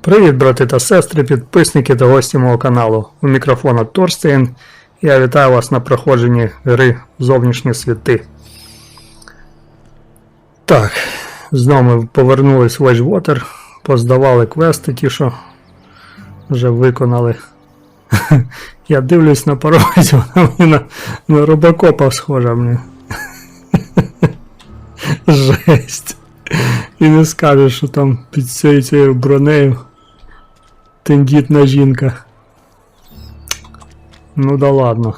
Привіт, брати та сестри, підписники та гості мого каналу. У мікрофона Торстейн. Я вітаю вас на проходженні гри Зовнішні Світи. Так, знову ми повернулись в Edgewater, поздавали квести ті, що вже виконали. Я дивлюсь на паровозі, вона мені на робокопа схожа мені. Жесть. І не скажеш, що там під цією бронею тендітна жінка. Ну да ладно.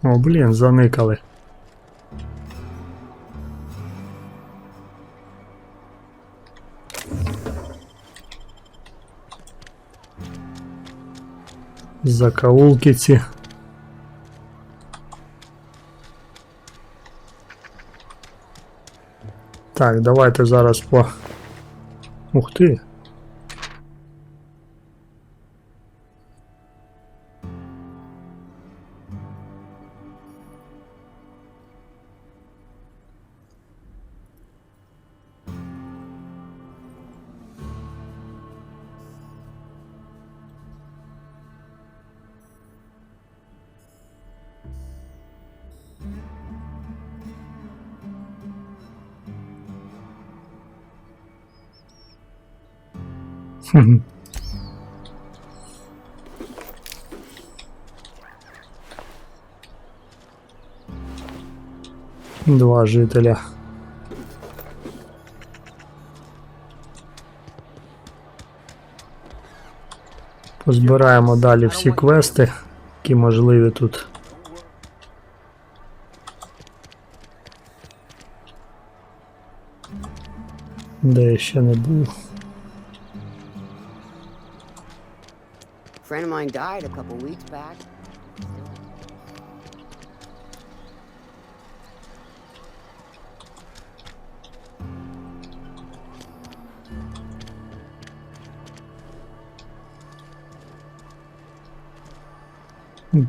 О, блін, заникали. Закоулки ці. Так, давайте зараз по... Ух ти! Два жителя. Позбираємо далі всі квести, які можливі тут. Де я ще не був. Friend of mine died a couple weeks back.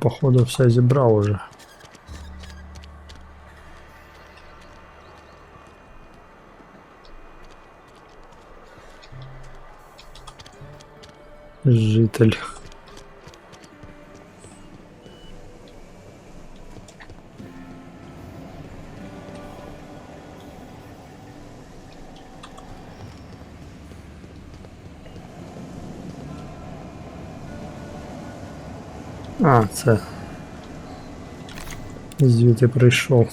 Походу все зібрав уже. Житель. А, це звідти прийшов.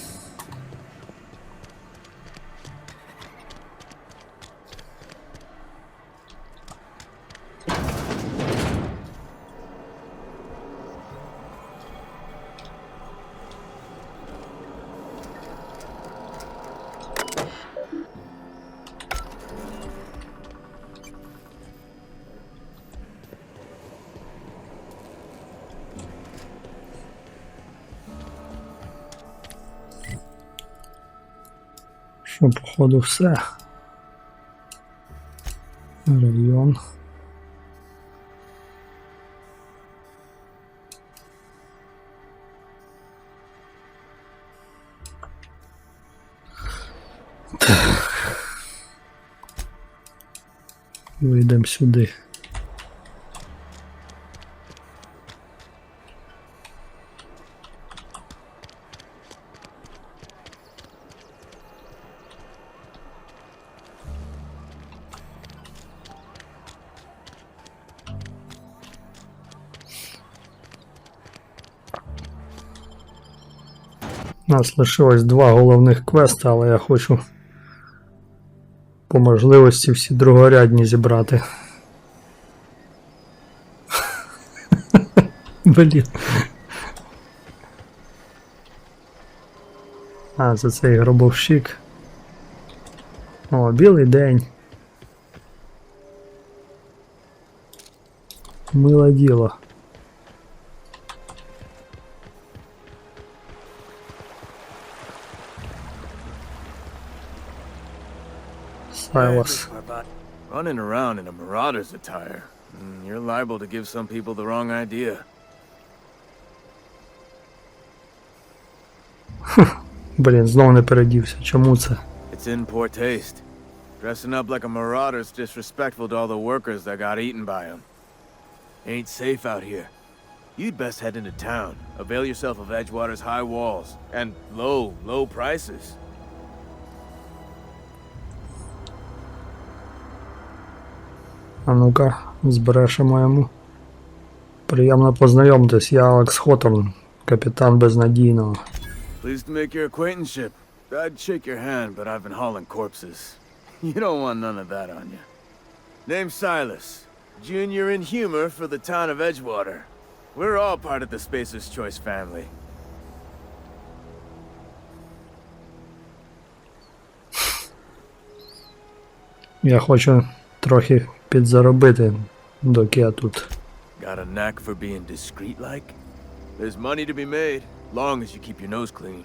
Що, походу, все. Район. Так. Вийдемо сюди. У нас лишилось два головних квести, але я хочу по можливості всі другорядні зібрати. Блін. А, це цей гробовщик. О, білий день. Миле діло. Silas. Running around in a marauder's attire. You're liable to give some people the wrong idea. Блін, знову не передівся. Чому це? It's in poor taste. Dressing up like a marauder's disrespectful to all the workers that got eaten by him. Ain't safe out here. You'd best head into town. Avail yourself of Edgewater's high walls and low prices. А ну-ка, збрешемо йому. Приємно познайомитись, я Алекс Хоторн, капітан безнадійного. Pleased to make your acquaintanceship. I'd shake your hand, but I've been hauling corpses. You don't want none of that on you. Name's Silas. Junior in humor for the town of Edgewater. We're all part of the Spacer's Choice family. Я хочу трохи підзаробити, доки я тут. Got a knack for being discreet-like? There's money to be made, long as you keep your nose clean.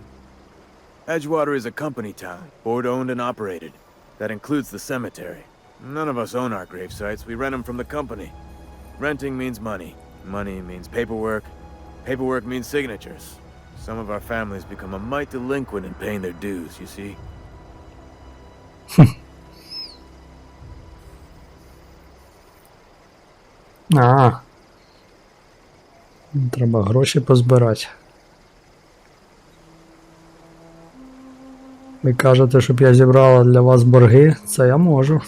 Edgewater is a company town, board-owned and operated. That includes the cemetery. None of us own our grave sites, we rent them from the company. Renting means money. Money means paperwork. Paperwork means signatures. Some of our families become a mite delinquent in paying their dues, you see? Треба гроші позбирати. Ви кажете, щоб я зібрала для вас борги? Це я можу.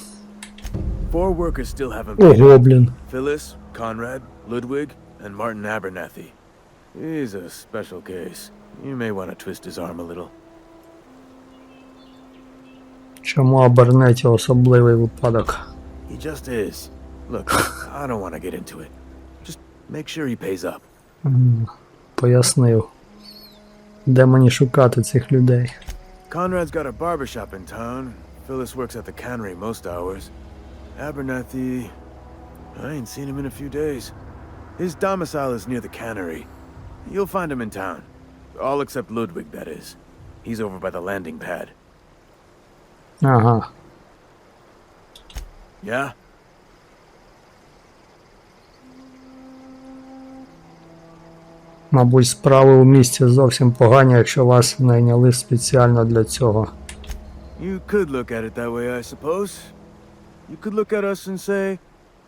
Four workers still haven't paid. Ого, блін. Phyllis, Conrad, Ludwig, and Martin Abernathy. He's a special case. You may want to twist his arm a little. Чому Абернеті особливий випадок? He just is. Look, I don't want to get into it. Just make sure he pays up. Пояснив. Де мені шукати цих людей? Conrad's got a barbershop in town. Phyllis works at the cannery most hours. Abernathy... I ain't seen him in a few days. His domicile is near the cannery. You'll find him in town. All except Ludwig, that is. He's over by the landing pad. Ага. Yeah? Мабуть, справи у місті зовсім погані, якщо вас найняли спеціально для цього. You could look at it that way, I suppose. You could look at us and say,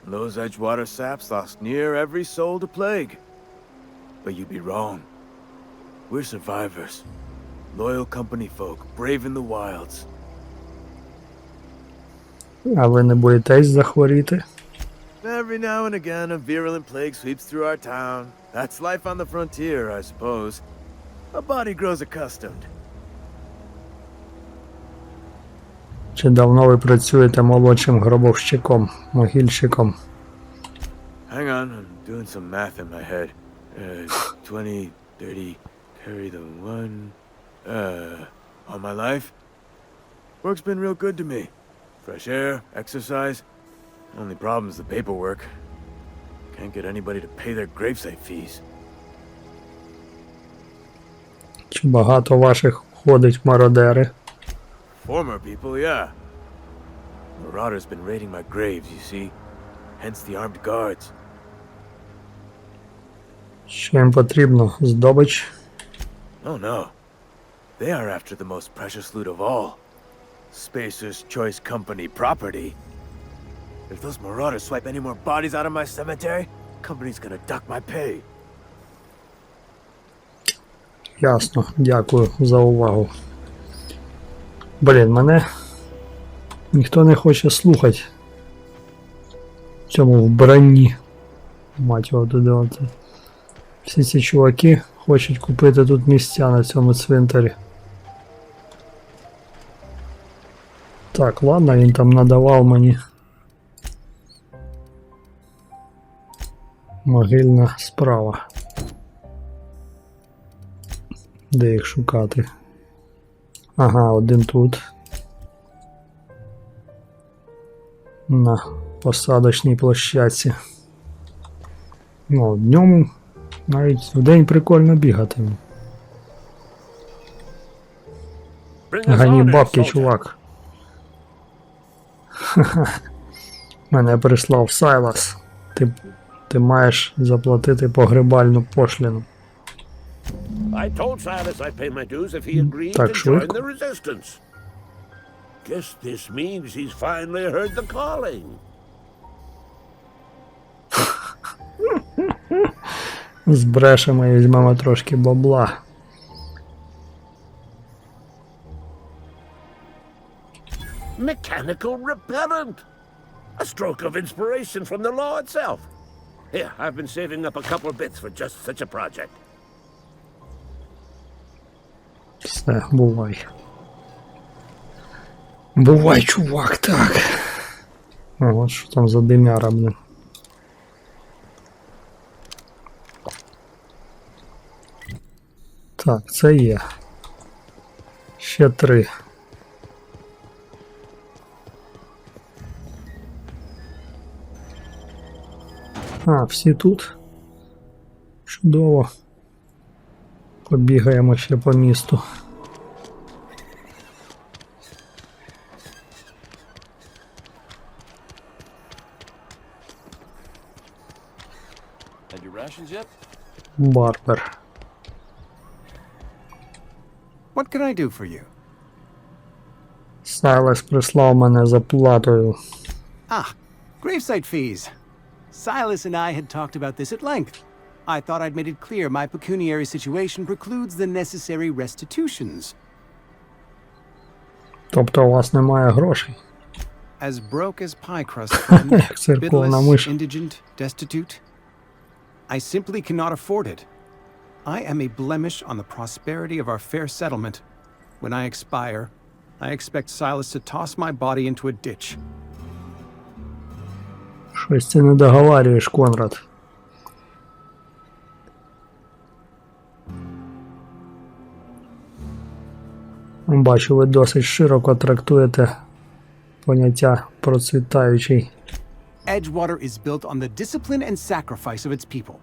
those Edgewater saps lost near every soul to plague. But you'd be wrong. We're survivors. Loyal company folk, brave in the wilds. А ви не боїтесь захворіти? Every now and again, a virulent plague sweeps through our town. That's life on the frontier, I suppose. A body grows accustomed. Чи давно ви працюєте молодшим гробовщиком, могильщиком? Hang on, I'm doing some math in my head. 20, 30, carry the one... all my life? Work's been real good to me. Fresh air, exercise. Only problem is the paperwork. Can't get anybody to pay their gravesite fees. Чи багато ваших ходить мародери? Former people, yeah. Marauders been raiding my graves, you see. Hence the armed guards. Що їм потрібно? Здобич? Oh no. They are after the most precious loot of all. Spacer's Choice Company property. If those marauders swipe any more bodies out of my cemetery, company's gonna duck my pay. Ясно, дякую за увагу. Блін, мене ніхто не хоче слухати в цьому вбранні. Мать його туди оце. Всі ці чуваки хочуть купити тут місця на цьому цвинтарі. Так, ладно, він там надавав мені могильна справа. Де їх шукати? Ага, один тут. На посадочній площадці. Ну, днем навіть вдень прикольно бігати. Гані бабки, чувак. Мене прислав Сайлас. Ти маєш заплатити погребальну пошлину. I told Silas I'd pay my dues if he agreed Так to join швидко? the resistance. Guess this means he's finally heard the calling. Збрешемо і візьмемо трошки бабла. Mechanical repellent! A stroke of inspiration from the law itself. Here, I've been saving up a couple bits for just such a project. Все, бувай. Бувай, чувак, так. Ого, що там за димяра, блін. Так, це є. Ще 3. А, всі тут. Чудово. Побігаємо ще по місту. Had your rations yet? Барбер. What can I do for you? Сайлес прислав мене за платою. Ah, gravesite fees. Silas and I had talked about this at length. I thought I'd made it clear my pecuniary situation precludes the necessary restitutions. Тобто у вас немає грошей? As broke as pie crust, friend. Як церковна Bidless, миш. indigent, destitute. I simply cannot afford it. I am a blemish on the prosperity of our fair settlement. When I expire, I expect Silas to toss my body into a ditch. Щось ти не договарюєш, Конрад. Бачу, ви досить широко трактуєте поняття процвітаючий. Edgewater is built on the discipline and sacrifice of its people.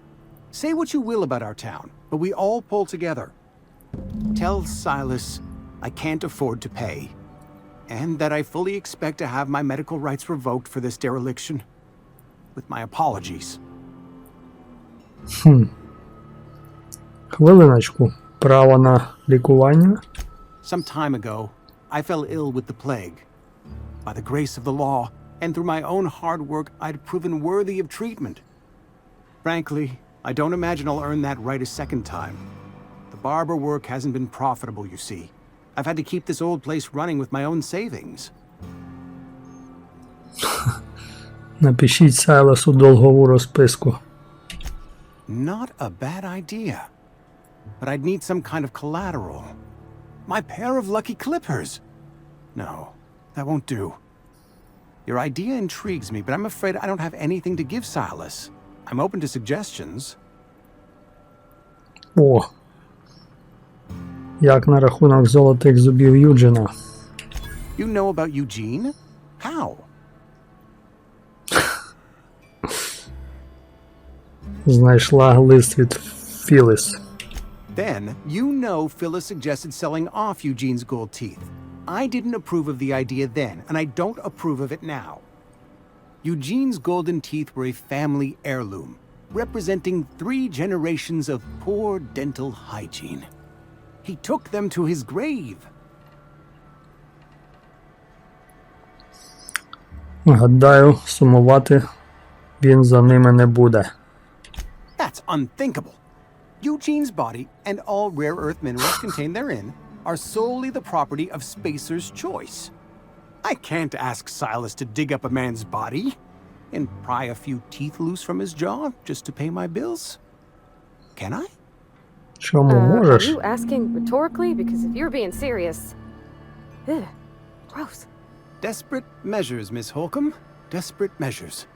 Say what you will about our town, but we all pull together. Tell Silas I can't afford to pay, and that I fully expect to have my medical rights revoked for this dereliction. With my apologies. Хвилиночку. Право на лікування? Some time ago, I fell ill with the plague. By the grace of the law, and through my own hard work, I'd proven worthy of treatment. Frankly, I don't imagine I'll earn that right a second time. The barber work hasn't been profitable, you see. I've had to keep this old place running with my own savings. Напишіть Сайлесу долгову розписку. Not a bad idea. But I'd need some kind of collateral. My pair of lucky clippers. No, that won't do. Your idea intrigues me, but I'm afraid I don't have anything to give Silas. I'm open to suggestions. О. Як на рахунок золотих зубів Юджина? You know about Eugene? How? Знайшла лист від Філіс. Then, you know Phyllis suggested selling off Eugene's gold teeth. I didn't approve of the idea then, and I don't approve of it now. Eugene's golden teeth were a family heirloom, representing 3 generations of poor dental hygiene. He took them to his grave. Гадаю, сумувати він за ними не буде. That's unthinkable. Eugene's body and all rare earth minerals contained therein are solely the property of Spacer's choice. I can't ask Silas to dig up a man's body and pry a few teeth loose from his jaw just to pay my bills. Can I? Чому Are можеш? you asking rhetorically? Because if you're being serious... Ugh, gross. Desperate measures, Miss Holcomb. Desperate measures.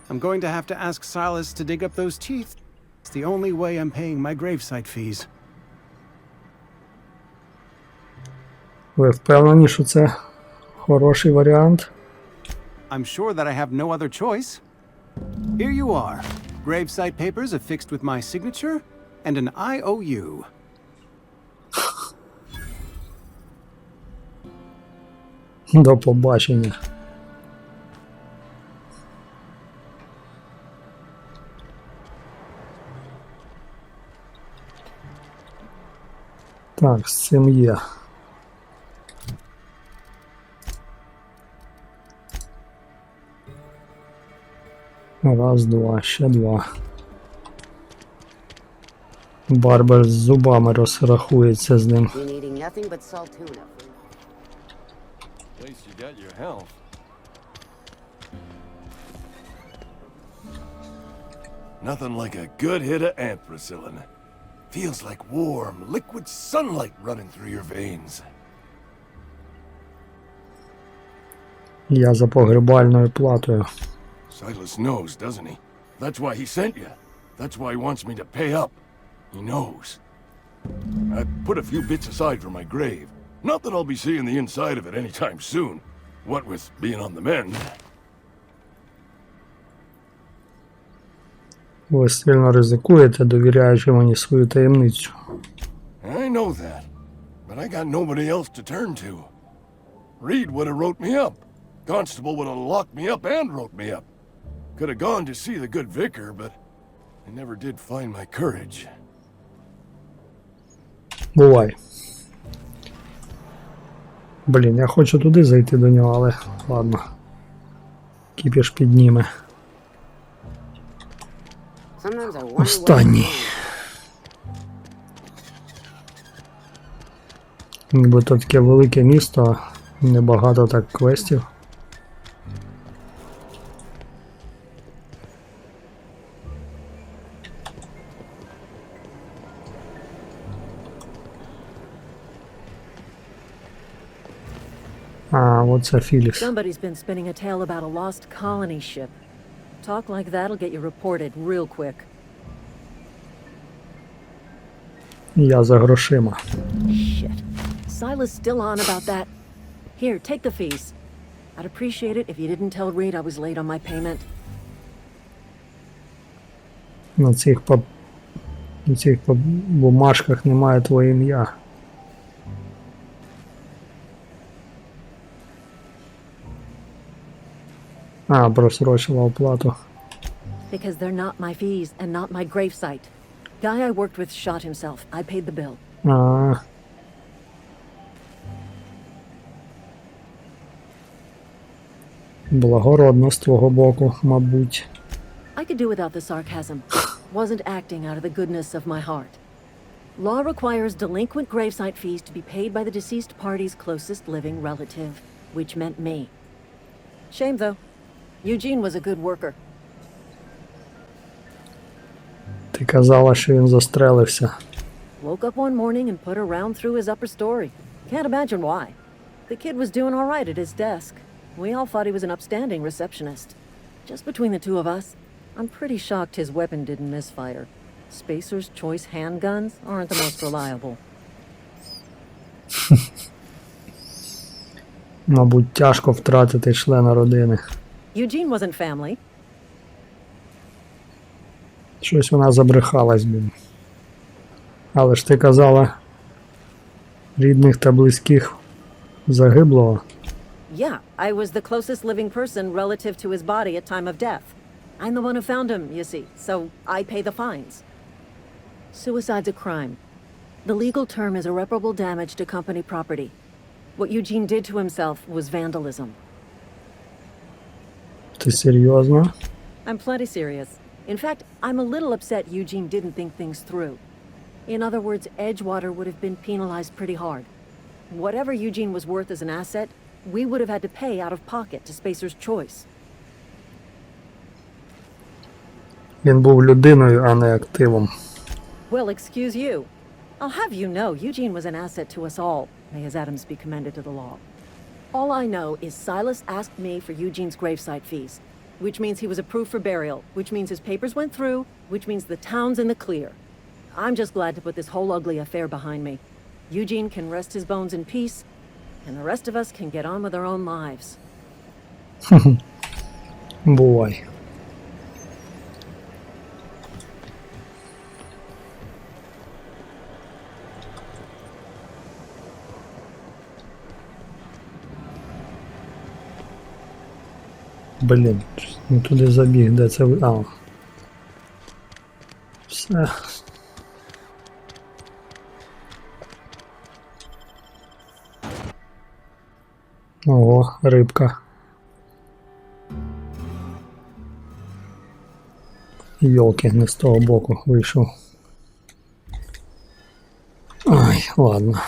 I'm going to have to ask Silas to dig up those teeth. It's the only way I'm paying my gravesite fees. Ви впевнені, що це хороший варіант? I'm sure that I have no other choice. Here you are. Gravesite papers affixed with my signature and an IOU. До побачення. Так, з цим є. Раз, два, ще два. Барбер з зубами розрахується з ним. Been eating nothing but salt tuna. At least you got your health. Nothing like a good hit of ampicillin. Feels like warm, liquid sunlight running through your veins. Я за погребальною платою. Silas knows, doesn't he? That's why he sent you. That's why he wants me to pay up. He knows. I put a few bits aside for my grave. Not that I'll be seeing the inside of it anytime soon. What with being on the mend. Ви сильно ризикуєте, довіряючи мені свою таємницю. I know that, but I got nobody else to turn to. Reed would have wrote me up. Constable would have locked me up and wrote me up. Could have gone to see the good vicar, but I never did find my courage. Бувай. Блін, я хочу туди зайти до нього, але ладно. Кіпіш підніме. Sometimes I wonder what Останній. Ніби то таке велике місто, небагато так квестів. А, оце Філіс. Somebody's been spinning a tale about a lost colony ship. Talk like that'll get you reported real quick. Я за грошима. Shit. Silas still on about that. Here, take the fees. I'd appreciate it if you didn't tell Reed I was late on my payment. На цих бумажках немає твоє ім'я. А, просрочила оплату. Because they're not my fees and not my gravesite. Guy I worked with shot himself. I paid the bill. А. Благородно з твого боку, мабуть. I could do without the sarcasm. Wasn't acting out of the goodness of my heart. Law requires delinquent gravesite fees to be paid by the deceased party's closest living relative, which meant me. Shame though. Eugene was a good worker. Ти казала, що він застрелився. Woke up one morning and put a round through his upper story. Can't imagine why. The kid was doing all right at his desk. We all thought he was an upstanding receptionist. Just between the two of us, I'm pretty shocked his weapon didn't misfire. Spacer's choice handguns aren't the most reliable. Мабуть, тяжко втратити члена родини. Eugene wasn't family. Щось вона забрехалась, блін. Але ж ти казала, рідних та близьких загиблого. Yeah, I was the closest living person relative to his body at time of death. I'm the one who found him, you see, so I pay the fines. Suicide's a crime. The legal term is irreparable damage to company property. What Eugene did to himself was vandalism. Ти серйозно? I'm plenty serious. In fact, I'm a little upset Eugene didn't think things through. In other words, Edgewater would have been penalized pretty hard. Whatever Eugene was worth as an asset, we would have had to pay out of pocket to Spacer's choice. Він був людиною, а не активом. Well, excuse you. I'll have you know, Eugene was an asset to us all. May his atoms be commended to the law. All I know is Silas asked me for Eugene's gravesite fees, which means he was approved for burial, which means his papers went through, which means the town's in the clear. I'm just glad to put this whole ugly affair behind me. Eugene can rest his bones in peace, and the rest of us can get on with our own lives. Бувай. Блін, не туди забіг, де це ви. А. Все. Ого, рибка. Йолки, не з того боку вийшов. Ай, ладно.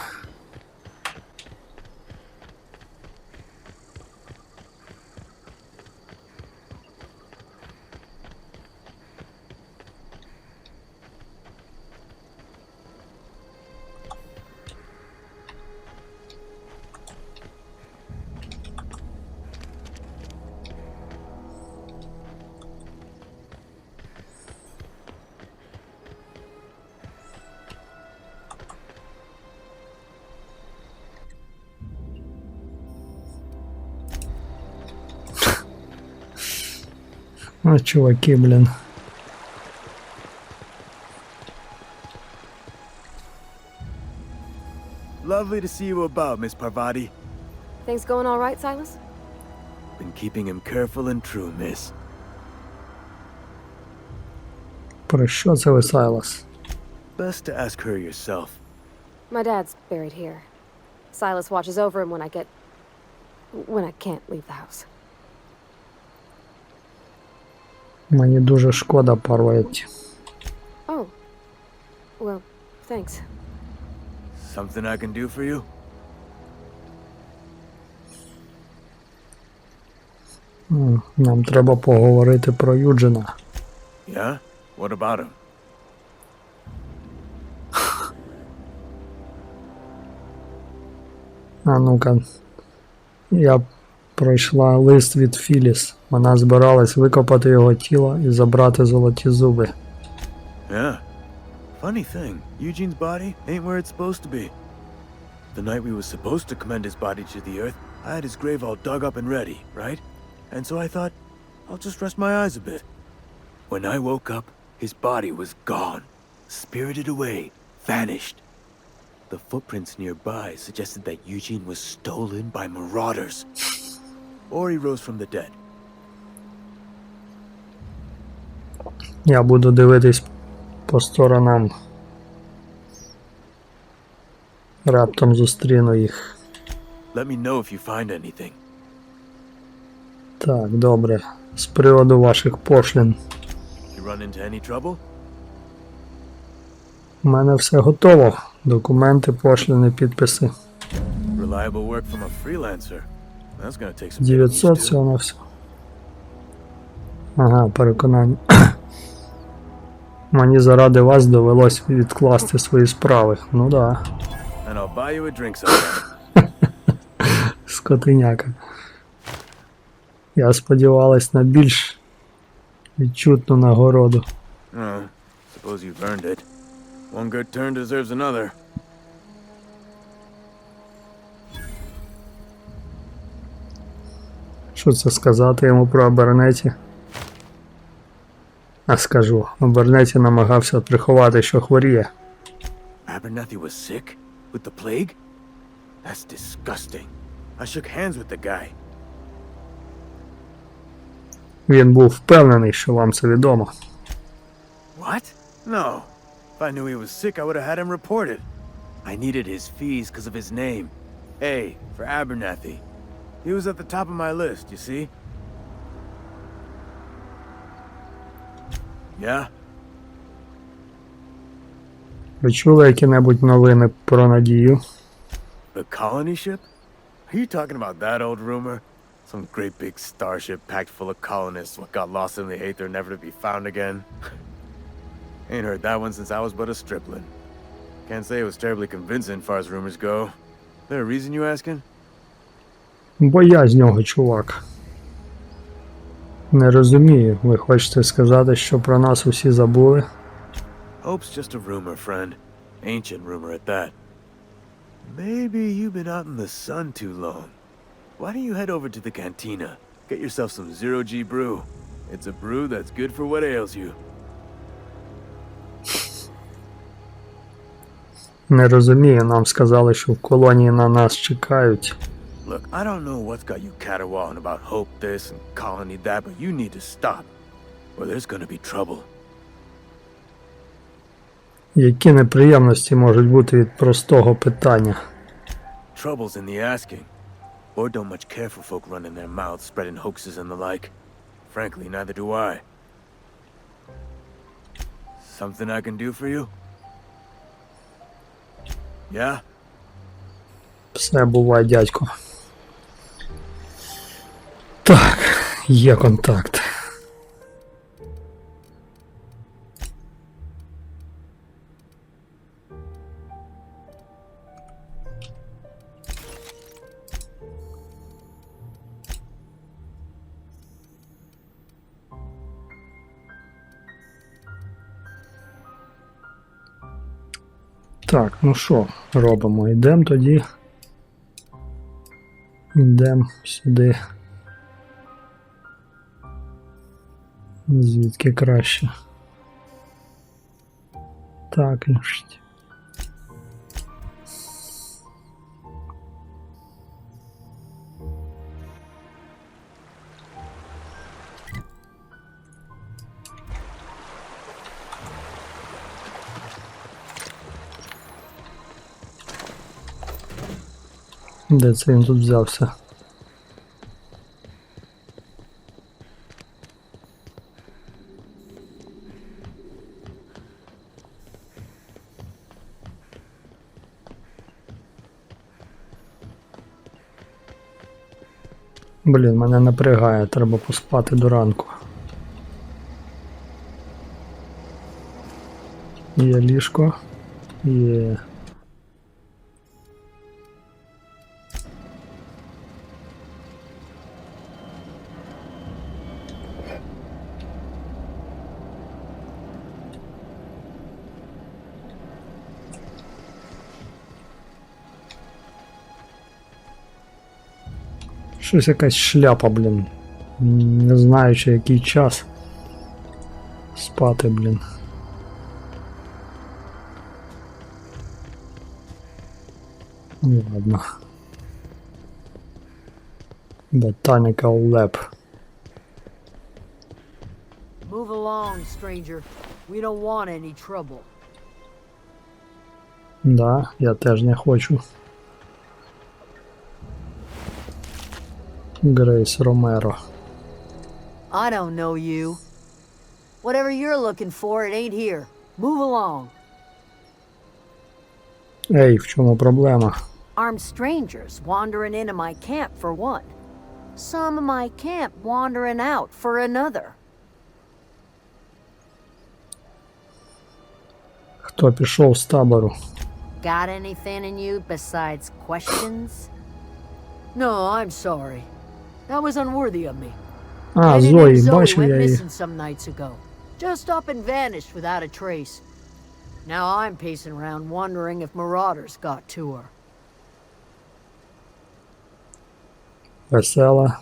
А, чуваки, блін. Lovely to see you about, Miss Parvati. Things going all right, Silas? Been keeping him careful and true, miss. Про що це ви, Сайлас? Best to ask her yourself. My dad's buried here. Silas watches over him when I can't leave the house. Мені дуже шкода, Парваті. Oh. Well, thanks. Something I can do for you? Нам треба поговорити про Юджина. Yeah? What about him? А ну-ка. Я пройшла лист від Філіс. Вона збиралась викопати його тіло і забрати золоті зуби. Yeah. Funny thing, Eugene's body ain't where it's supposed to be. The night we were supposed to commend his body to the earth, I had his grave all dug up and ready, right? And so I thought, I'll just rest my eyes a bit. When I woke up, his body was gone. Spirited away. Vanished. The footprints nearby suggested that Eugene was stolen by marauders. Or he rose from the dead. Я буду дивитись по сторонам. Раптом зустріну їх. Let me know if you find anything. Так, добре. З приводу ваших пошлін. You run into any trouble? У мене все готово. Документи, пошліни, підписи. Reliable work from a freelancer. That's gonna take some getting 900 used to. всього на все. Ага, переконання. Мені заради вас довелось відкласти свої справи. Ну да. And I'll buy you a drink sometime. Скотиняка. Я сподівалась на більш відчутну нагороду. Suppose you've earned it. One good turn deserves another. Що це сказати йому про Абернеті? А скажу, Абернеті намагався приховати, що хворіє. Abernathy was sick? With the plague? That's disgusting. I shook hands with the guy. Він був впевнений, що вам це відомо. What? No. If I knew he was sick, I would have had him reported. I needed his fees because of his name. A, for Abernathy. He was at the top of my list, you see? Yeah? Ви чули які-небудь новини про Надію? The colony ship? Are you talking about that old rumor? Some great big starship packed full of colonists what got lost in the aether never to be found again? Ain't heard that one since I was but a stripling. Can't say it was terribly convincing far as rumors go. There a reason you asking? Бо я з нього, чувак. Не розумію, ви хочете сказати, що про нас усі забули? Hope's just a rumor, friend. Ancient rumor at that. Maybe you've been out in the sun too long. Why don't you head over to the cantina? Get yourself some zero-G brew. It's a brew that's good for what ails you. Не розумію, нам сказали, що в колонії на нас чекають. Look, I don't know what's got you caterwauling about hope this and colony that, but you need to stop, or there's gonna be trouble. Які неприємності можуть бути від простого питання? Trouble's in the asking. Or don't much care for folk running their mouths, spreading hoaxes and the like. Frankly, neither do I. Something I can do for you? Yeah? Все, бувай, дядько. Так, є контакт. Так, ну що робимо? Йдемо тоді. Йдемо сюди. Звідки краще? Так, значить. Де це він тут взявся? Блін, мене напрягає, треба поспати до ранку. Є ліжко. Є. Щось якась шляпа, блін. Не знаю, чи який час спати, блін. Ну ладно. Botanical Lab. Move along, stranger. We don't want any trouble. Да, я теж не хочу. Грейс Ромеро. I don't know you. Whatever you're looking for, it ain't here. Move along. Ей, в чому проблема? Armed strangers wandering into my camp for one. Some of my camp wandering out for another. Хто пішов з табору? Got anything in you besides questions? No, I'm sorry. That was unworthy of me. А, Lady named Зої, Zoe бачив went я її. missing some nights ago. Just up and vanished without a trace. Now I'm pacing around wondering if marauders got to her. Весела,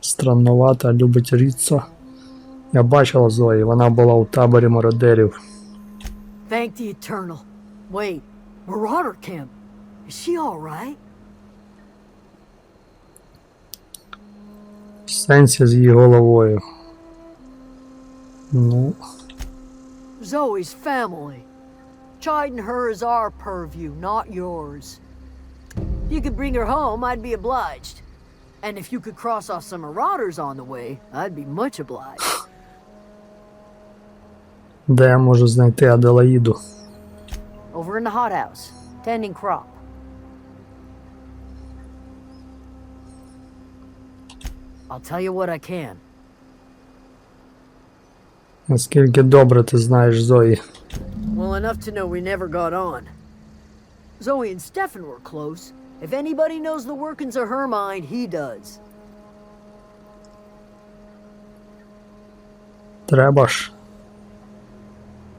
странновата, любить рідцо. Я бачила Зої, вона була у таборі мародерів. Thank the Eternal. Wait, Marauder Camp. Is she all right? В сенсі з її головою. Ну, Zoe's family. Chiding her is our purview, not yours. If you could bring her home, I'd be obliged. And if you could cross off some marauders on the way, I'd be much obliged. де я можу знайти Аделаїду? Over in the hothouse, tending crop. I'll tell you what I can. Наскільки добре ти знаєш Зої? Well enough to know we never got on. Zoe and Stefan were close. If anybody knows the workings of her mind, he does. Треба ж.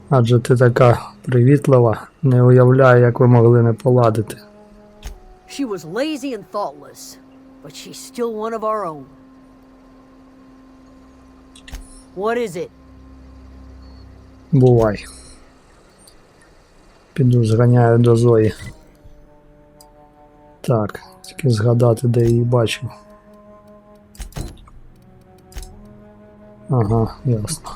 Адже ти така привітлива, не уявляю, як ви могли не поладити. She was lazy and thoughtless, but she's still one of our own. What is it? Бувай. Піду зганяю до Зої. Так, тільки згадати, де її бачив. Ага, ясно.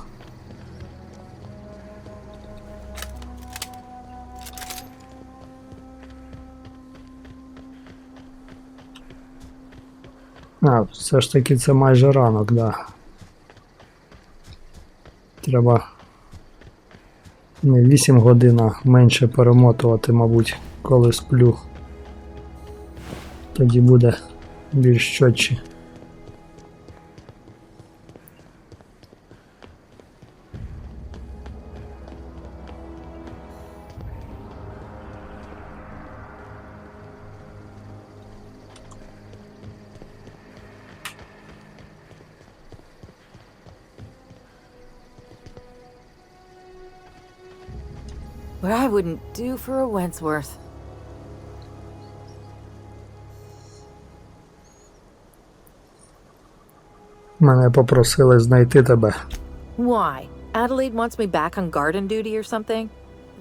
А, все ж таки це майже ранок, да. Треба Не 8 годин, а менше перемотувати, мабуть, коли сплю. Тоді буде більш чітче. What I wouldn't do for a Wentworth. Мене попросили знайти тебе. Why? Adelaide wants me back on garden duty or something?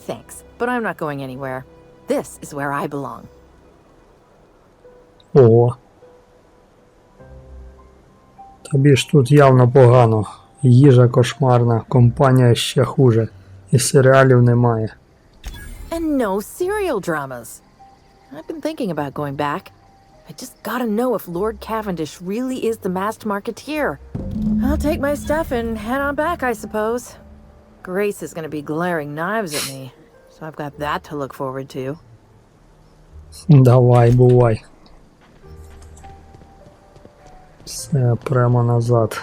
Thanks, but I'm not going anywhere. This is where I belong. Ого. Тобі ж тут явно погано. Їжа кошмарна, компанія ще хуже. І серіалів немає. And no serial dramas. I've been thinking about going back. I just gotta know if Lord Cavendish really is the masked marketeer. I'll take my stuff and head on back, I suppose. Grace is gonna be glaring knives at me, so I've got that to look forward to. Давай, бувай. Все, прямо назад.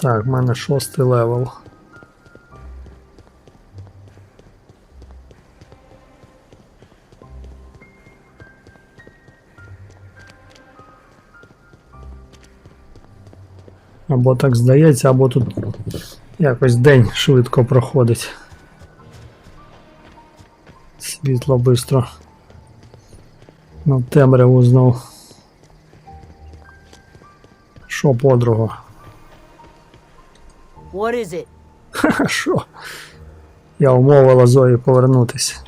Так, в мене 6-й левел. Або так здається, або тут якось день швидко проходить. Світло бистро. На темряву знов. Що подруго? What is it? Ха, що? Я умовила Зої повернутися.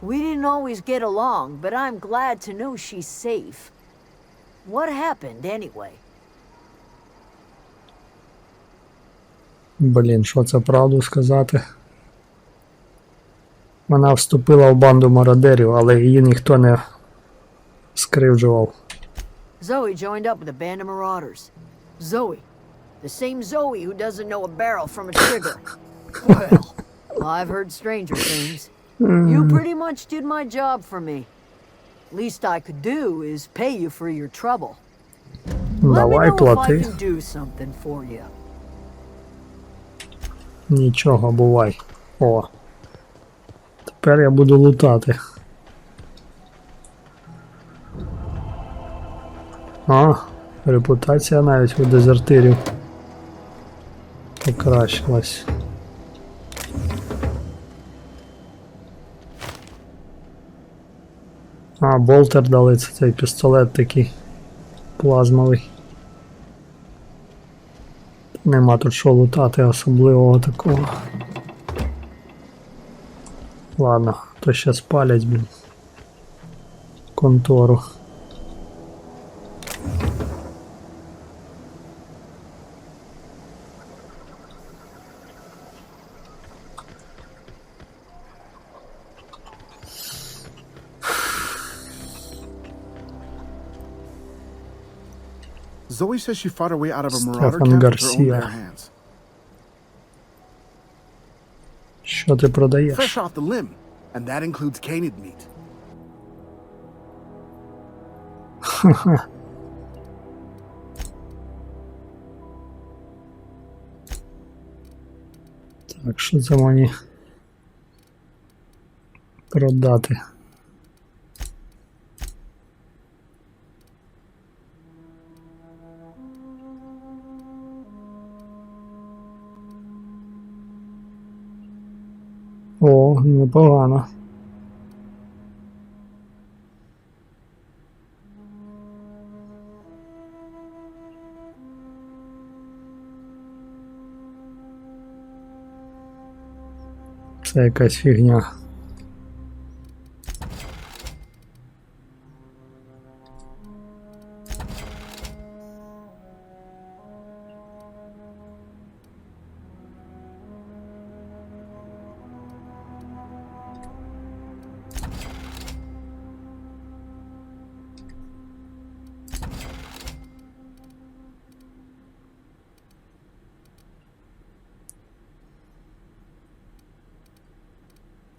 We didn't always get along, but I'm glad to know she's safe. What happened anyway? Блін, що це правду сказати? Вона вступила в банду мародерів, але її ніхто не скривджував. Zoe joined up with a band of marauders. Zoe. The same Zoe who doesn't know a barrel from a trigger. Well, I've heard stranger things. You pretty much did my job for me. Least I could do is pay you for your trouble. Let me Давай, know if I плати. can do something for you. Нічого, бувай. О. Тепер я буду лутати. А, репутація навіть у дезертирів покращилась. А, болтер дали, це цей пістолет такий плазмовий. Нема тут що лутати особливого такого. Ладно, то ще спалять, блін. Контору. Zoe says she fought her way out of a marauder Стефан camp with her own Гарсія. bare hands. Що ти продаєш? Fresh off the limb, and that includes canid meat. Так, що це мені продати? О, непогано. Це якась фігня.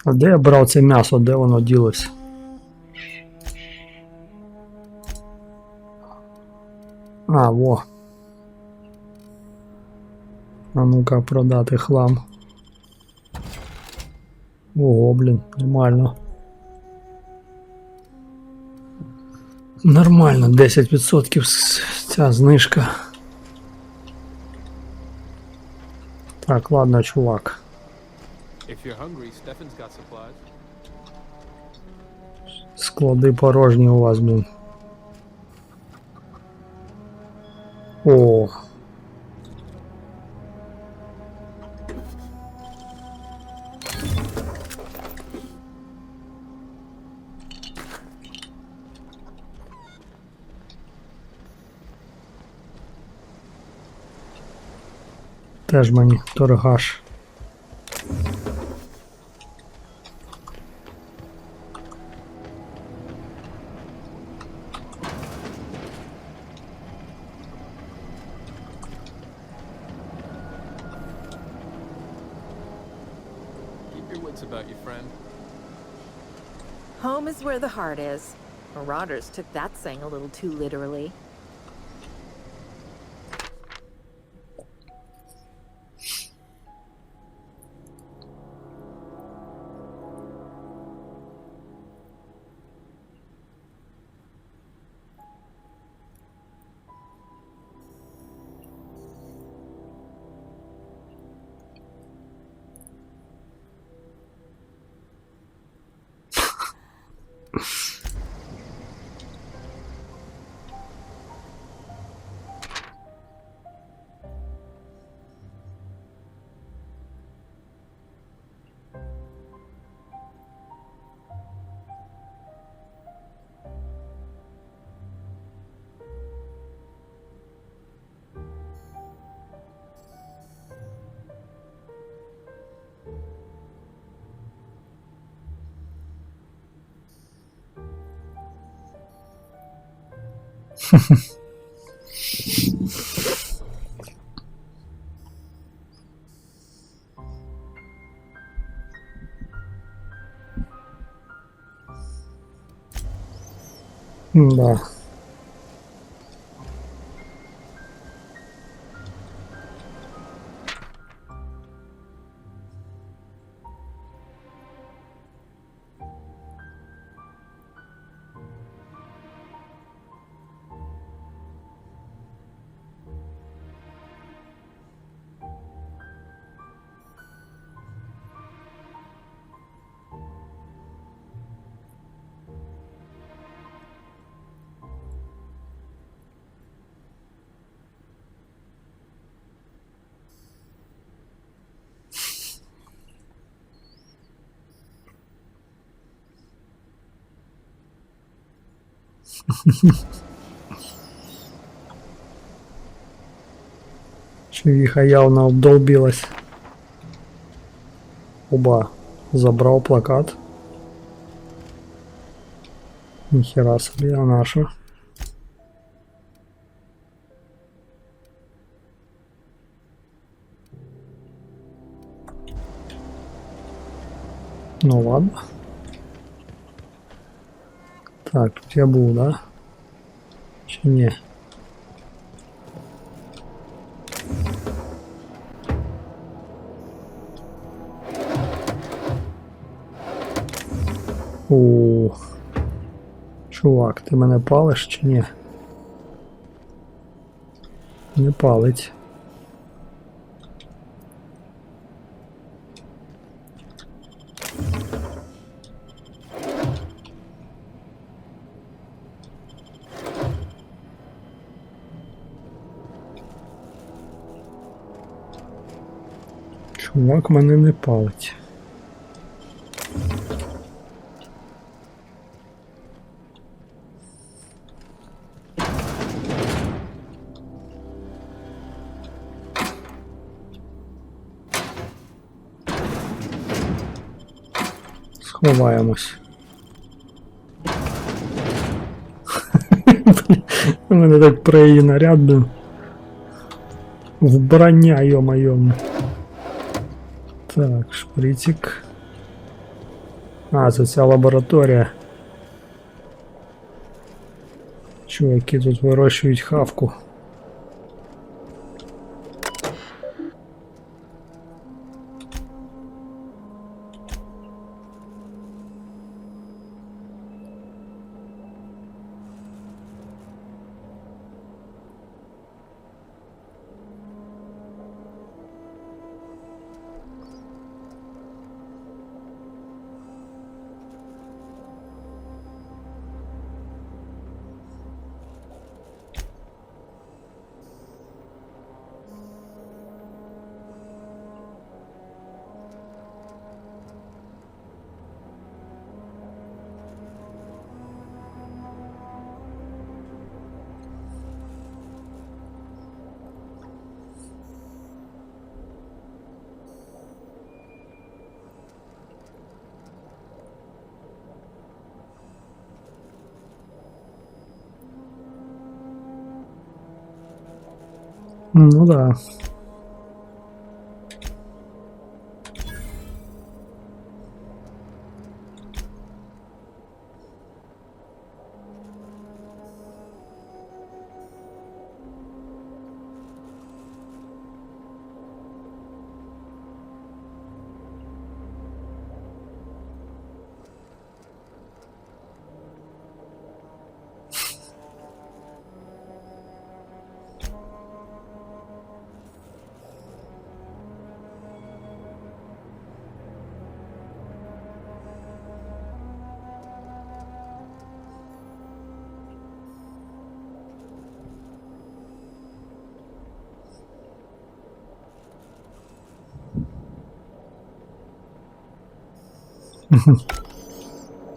А де я брав це м'ясо? Де воно ділось? А, во. А ну-ка, продати хлам. Ого, блін, нормально. Нормально, 10% ця знижка. Так, ладно, чувак. Склади порожні у вас, блін. О. Теж мені торгаш. Home is where the heart is. Marauders took that saying a little too literally. Да. Чувиха явно обдолбилась. Оба, забрал плакат. Нихера себе, а наша? Ну ладно. Так, тут я був, да? Чи ні? О, чувак, ти мене палиш чи ні? Не палить. Чувак мене не палить. Сховаємось. У мене так про її наряд, блин. Вбрання, йо-моє. Так, шприцик. А, це ця лабораторія. Чуваки тут вирощують хавку. Ну да.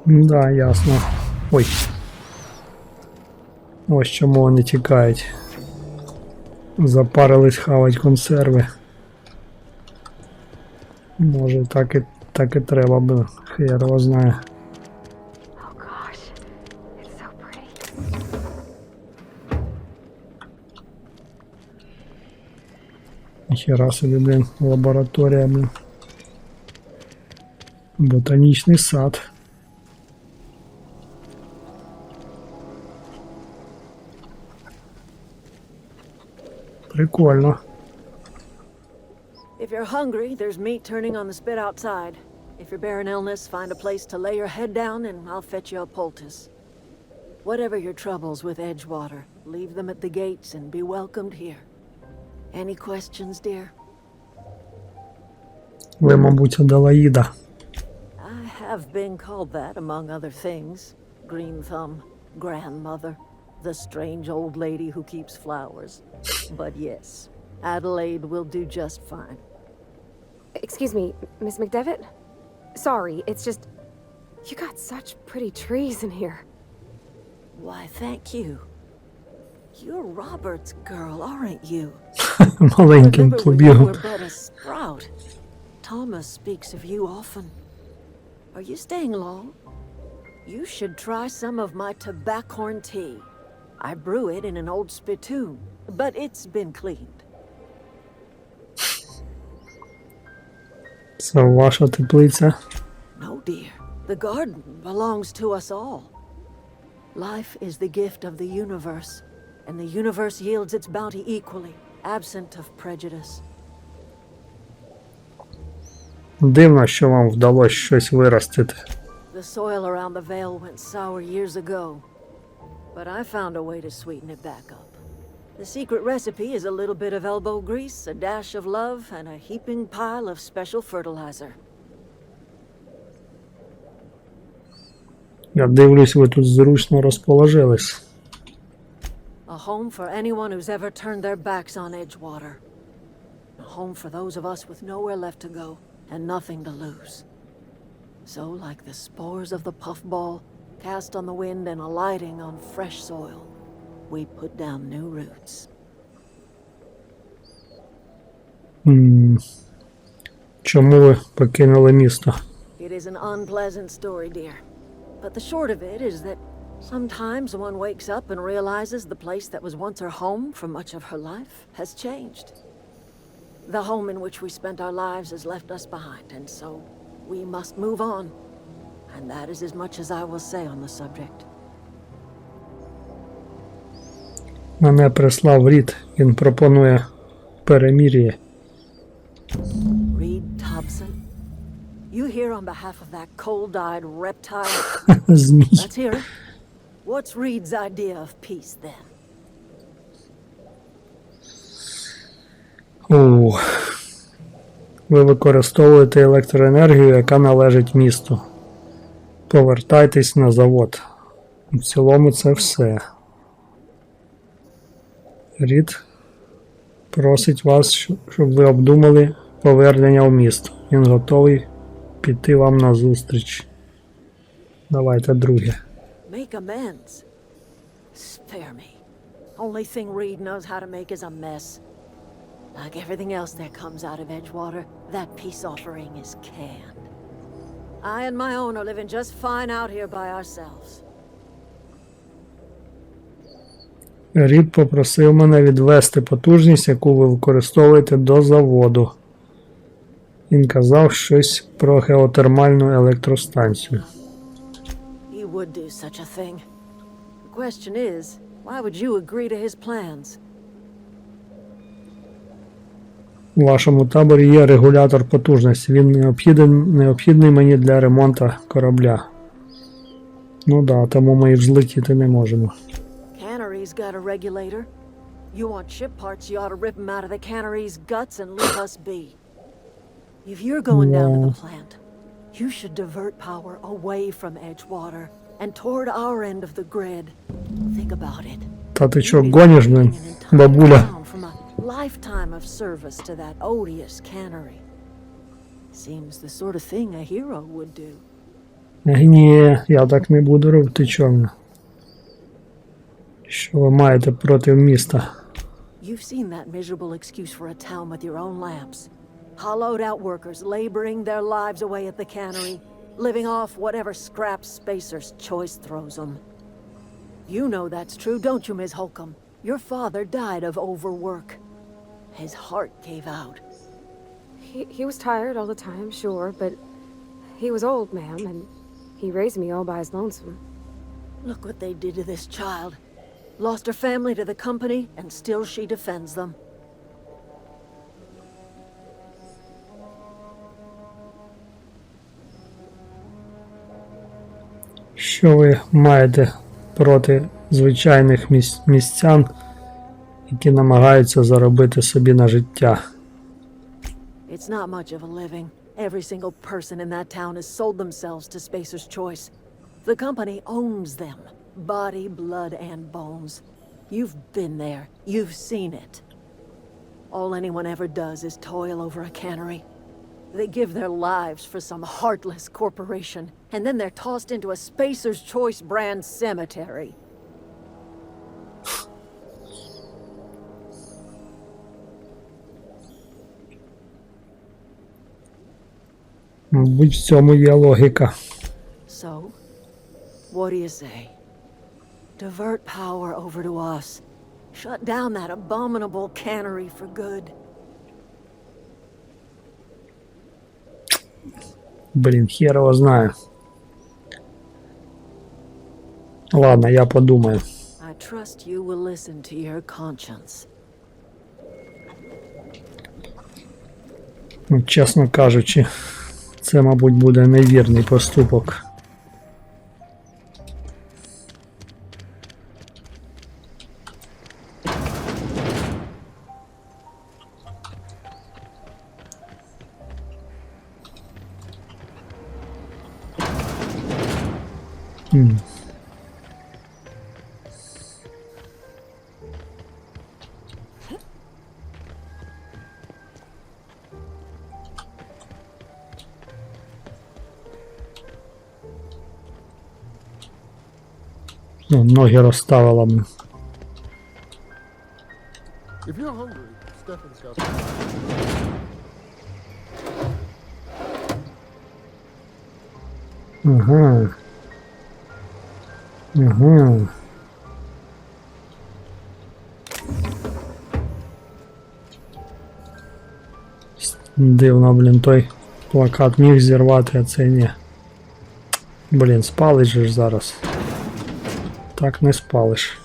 Да, ясно. Ой. Ось чому вони тікають. Запарились хавать консерви. Може так і треба би. Хер його знає. Oh gosh, it's so pretty. Ніхера собі, блін, лабораторія, блін. Ботанічний сад. Прикольно. If you're hungry, there's meat turning on the spit outside. If you're bearing illness, find a place to lay your head down and I'll fetch you a poultice. Whatever your troubles with Edgewater, leave them at the gates and be welcomed here. Any questions, dear? Ви, мабуть, Аделаїда. I have been called that, among other things. Green Thumb, grandmother, the strange old lady who keeps flowers. But yes, Adelaide will do just fine. Excuse me, Miss McDevitt? Sorry, it's just... You got such pretty trees in here. Why, thank you. You're Robert's girl, aren't you? Маленьким Remember when you плебігом. were but a sprout? Thomas speaks of you often. Are you staying long? You should try some of my tobaccorn tea. I brew it in an old spittoon, but it's been cleaned. Це ваша теплиця. No, dear. The garden belongs to us all. Life is the gift of the universe, and the universe yields its bounty equally, absent of prejudice. Дивно, що вам вдалося щось виростити. The soil around the Vale went sour years ago, but I found a way to sweeten it back up. The secret recipe is a little bit of elbow grease, a dash of love, and a heaping pile of special fertilizer. Я дивлюсь, ви тут зручно розположились. A home for anyone who's ever turned their backs on Edgewater. A home for those of us with nowhere left to go and nothing to lose. So, like the spores of the puffball, cast on the wind and alighting on fresh soil, we put down new roots. Чому ви покинули місто? It is an unpleasant story, dear. But the short of it is that sometimes one wakes up and realizes the place that was once her home for much of her life has changed. The home in which we spent our lives has left us behind, and so we must move on. And that is as much as I will say on the subject. Мене прислав Рід. Він пропонує перемир'я. Reed Thompson? You here on behalf of that cold-eyed reptile? Змій. Let's hear it. What's Reed's idea of peace, then? Ви використовуєте електроенергію, яка належить місту. Повертайтесь на завод. В цілому це все. Рід просить вас, щоб ви обдумали повернення в місто. Він готовий піти вам на зустріч. Давайте друге. Make amends. Spare me. Only thing Reed knows how to make is a mess. Like everything else that comes out of Edgewater, that peace offering is canned. I and my own are living just fine out here by ourselves. Рід попросив мене відвести потужність, яку ви використовуєте до заводу. Він казав щось про геотермальну електростанцію. He would do such a thing. The question is, why would you agree to his plans? У вашому таборі є регулятор потужності. Він необхідний мені для ремонту корабля. Ну да, тому ми і взлетіти не можемо. Cannery's got a regulator. You want ship parts, you ought to rip them out of the cannery's guts and leave us be. If you're going down to the plant, you should divert power away from Edgewater and toward our end of the grid. Think about it. Та ти чо, гониш, блин, бабуля? From a lifetime of service to that odious cannery. Seems the sort of thing a hero would do. Ні, я так не буду робити, чорно. Що ви маєте проти міста? You've seen that miserable excuse for a town with your own lamps. Hollowed out workers laboring their lives away at the cannery, living off whatever scraps Spacer's choice throws them. You know that's true, don't you, Ms. Holcomb? Your father died of overwork. His heart gave out. He was tired all the time, sure, but he was old, ma'am, and he raised me all by his lonesome. Look what they did to this child. Lost her family to the company, and still she defends them. Що ви маєте проти звичайних містян, які намагаються заробити собі на життя? It's not much of a living. Every single person in that town has sold themselves to Spacer's choice. The company owns them. Body, blood, and bones. You've been there. You've seen it. All anyone ever does is toil over a cannery. They give their lives for some heartless corporation, and then they're tossed into a Spacer's Choice brand cemetery. Мабуть, в цьому є логіка. So, what do you say? Divert power over to us. Shut down that abominable cannery for good. Блін, хер його знаю. Ладно, я подумаю. I trust you will listen to your conscience. Ну, чесно кажучи, це, мабуть, буде невірний поступок. Ну, ноги розставила мені. If you're hungry, Stefan's got Ага. Ага. Дивно, блін, той плакат міг зірвати, а це ні. Блін, спалиш же ж зараз. Так не спалиш.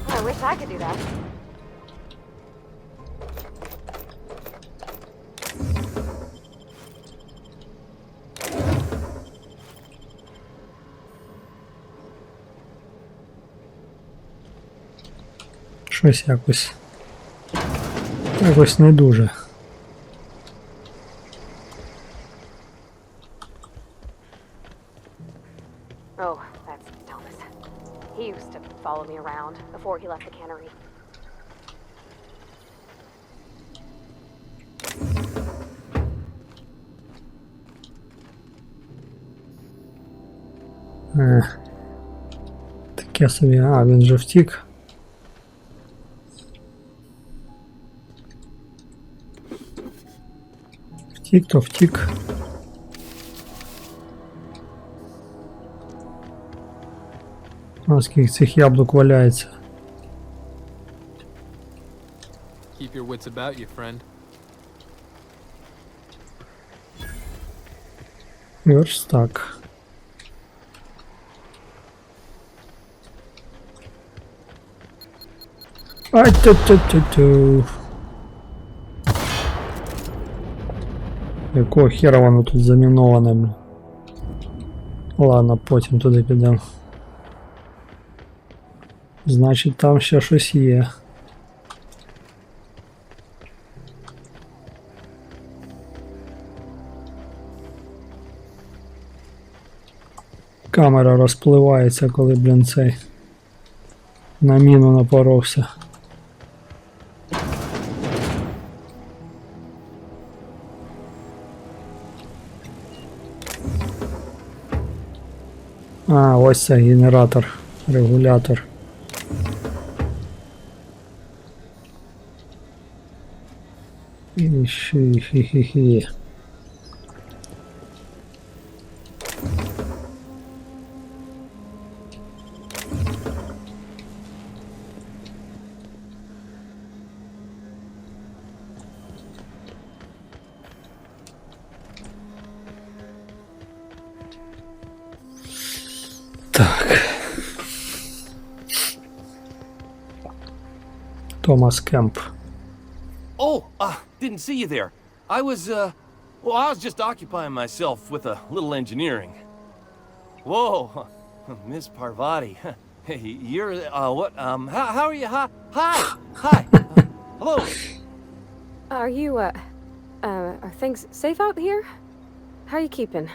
I wish I could do that. Щось якось не дуже. Oh, that's Thomas. He used to follow me around before he left the cannery. Таке собі, він же втік. Втік, то втік. Скільки цих яблук валяється. Keep your wits about you, friend. Верстак. Ай-тю-тю-тю-тю. Якого хера воно тут заміноване, блін. Ладно, потім туди підемо. Значить, там ще щось є. Камера розпливається, коли, блін, цей на міну напоровся. Ось це генератор, регулятор. Хі-хі-хі-хі. Так. Томас Кемп. Oh, didn't see you there. I was just occupying myself with a little engineering. Whoa, Miss Parvati. Hey, you're, what, how are you? Hi. Hello. Are you, are things safe out here? How are you keeping?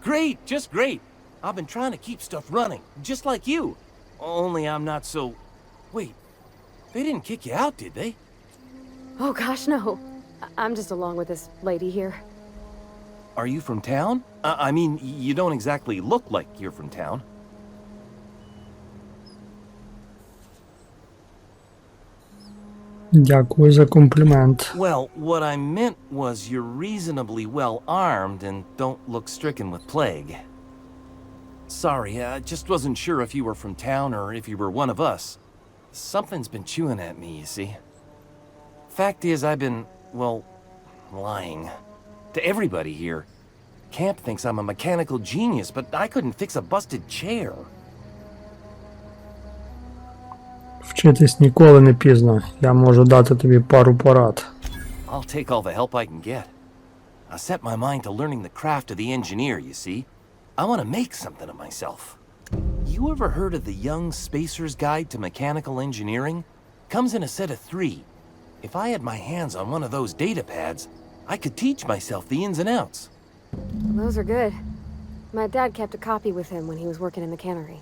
Great, just great. I've been trying to keep stuff running, just like you. Only I'm not so... Wait, they didn't kick you out, did they? Oh gosh, no. I'm just along with this lady here. Are you from town? I mean, you don't exactly look like you're from town. Дякую за комплімент. Well, what I meant was you're reasonably well armed and don't look stricken with plague. Sorry, I just wasn't sure if you were from town or if you were one of us. Something's been chewing at me, you see. Fact is, I've been, well, lying. To everybody here. Camp thinks I'm a mechanical genius, but I couldn't fix a busted chair. Вчитись ніколи не пізно. Я можу дати тобі пару порад. I'll take all the help I can get. I set my mind to learning the craft of the engineer, you see. I want to make something of myself. You ever heard of the Young Spacer's Guide to Mechanical Engineering? Comes in a set of 3. If I had my hands on one of those data pads, I could teach myself the ins and outs. Those are good. My dad kept a copy with him when he was working in the cannery.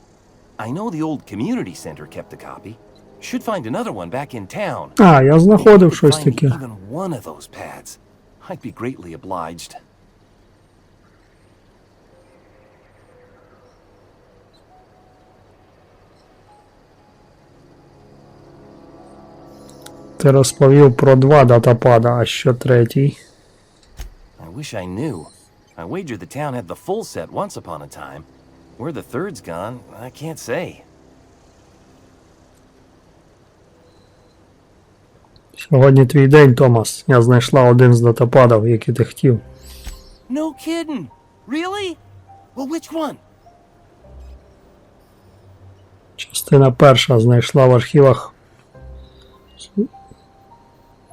I know the old community center kept a copy. Should find another one back in town. Я знаходив If you could щось find me таке. even one of those pads, I'd be greatly obliged. Ти розповів про 2 датапада, а що третій? I wish I knew. I wager the town had the full set once upon a time. Where the third's gone, I can't say. Сьогодні твій день, Томас. Я знайшла один з датападів, який ти хотів. No kidding. Really? Well, which one? Частина перша знайшла в архівах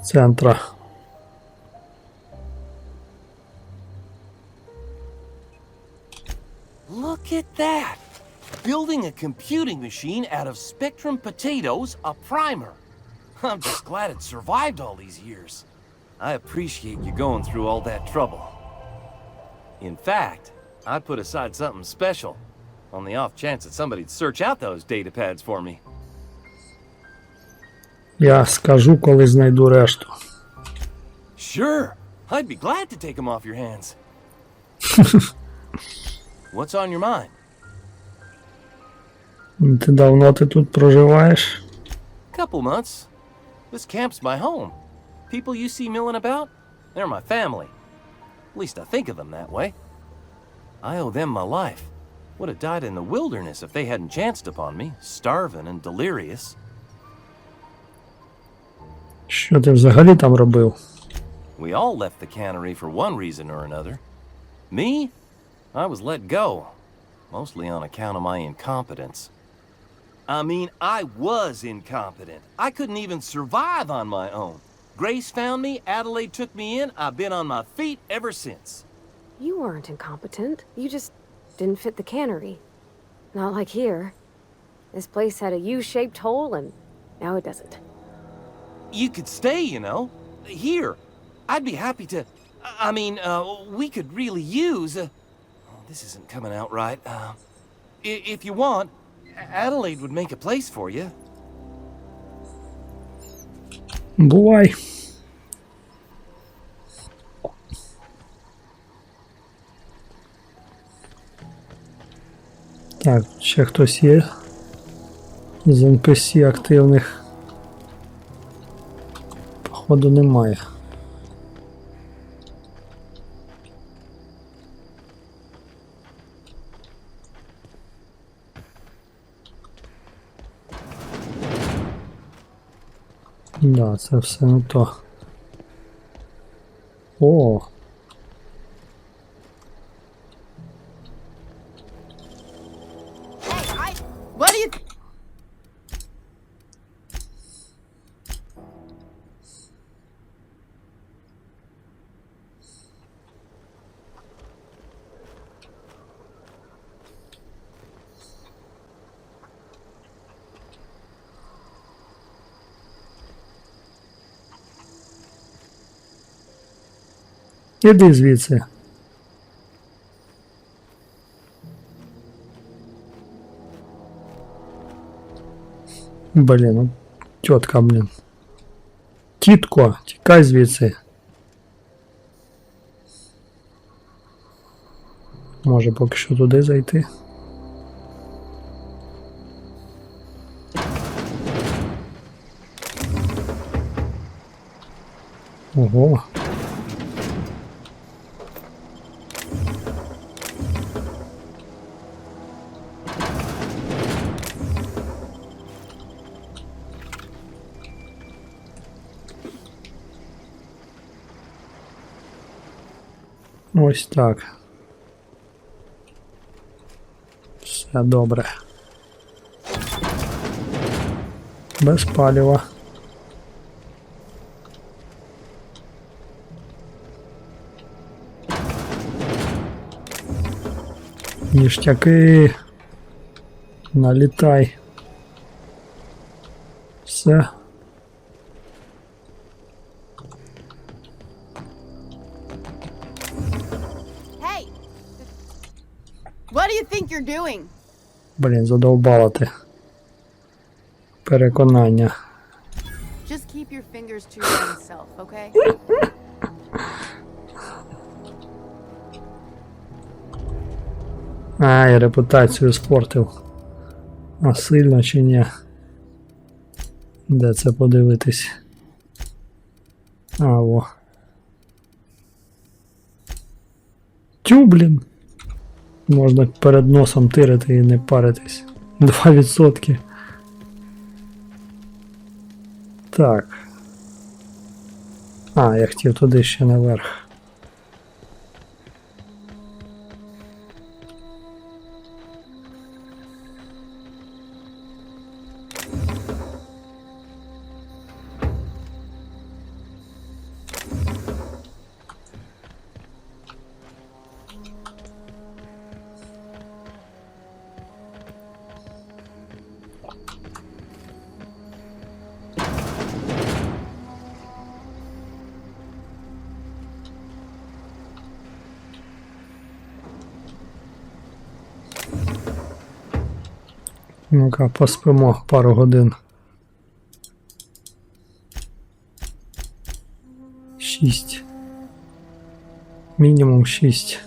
центра. Look at that! Building a computing machine out of Spectrum potatoes, a primer. I'm just glad it survived all these years. I appreciate you going through all that trouble. In fact, I put aside something special, on the off chance that somebody'd search out those data pads for me. Я скажу, коли знайду решту. Sure, I'd be glad to take them off your hands. What's on your mind? Ти давно ти тут проживаєш? Couple months. This camp's my home. People you see milling about, they're my family. At least I think of them that way. I owe them my life. Would have died in the wilderness if they hadn't chanced upon me, starving and delirious. Що ти взагалі там робив? We all left the cannery for one reason or another. Me? I was let go, mostly on account of my incompetence. I mean, I was incompetent. I couldn't even survive on my own. Grace found me, Adelaide took me in, I've been on my feet ever since. You weren't incompetent. You just didn't fit the cannery. Not like here. This place had a U-shaped hole, and now it doesn't. You could stay, you know. Here. I'd be happy to... we could really use... this isn't coming out right. If you want, Adelaide would make a place for you. Бувай. Так, ще хтось є з NPC активних? Походу немає. Да, це все не то. О! What do you... Іди звідси. Блін, ну, тітка, блін. Тітко, тікай звідси. Може поки що туди зайти. Ого. Ось так. Все добре. Без палива. Ніштяки. Налітай. Все. What do you think you're doing? Блін, задовбала ти. Переконання. Just keep your fingers to your own self, okay? Ай, репутацію спортив. А сильно чи ні? Де це подивитись? А, во. Тю, блін. Можна перед носом тирити і не паритись. 2%. Так. А, я хотів туди ще наверх. Ну-ка, поспимо пару годин. 6. Мінімум 6.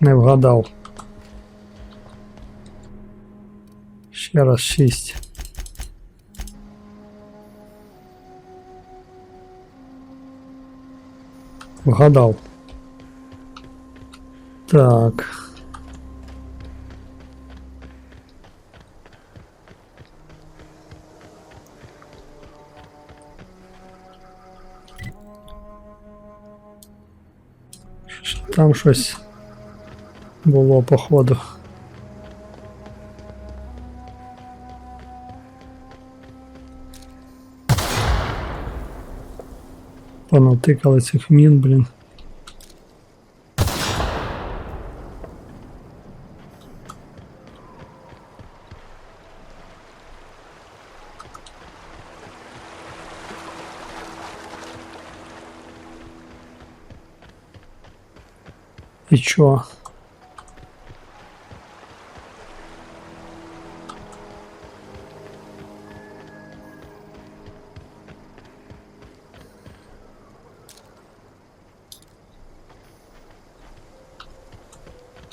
Не вгадав. Ще раз 6. Вгадав. Так. Там щось було, походу. Понатикали цих мін, блін. І чо?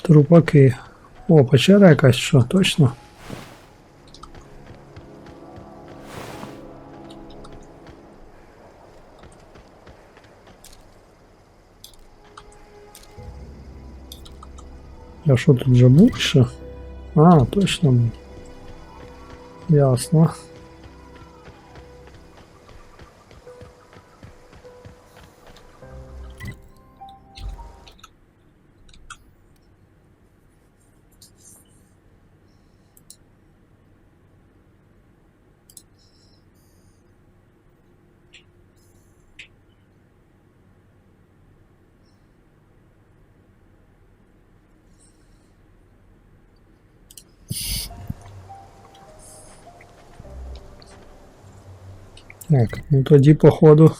Трупаки. О, печера якась, що, точно? Я що, тут вже був ще? А, точно був. Ясно. Так, ну тоді походу.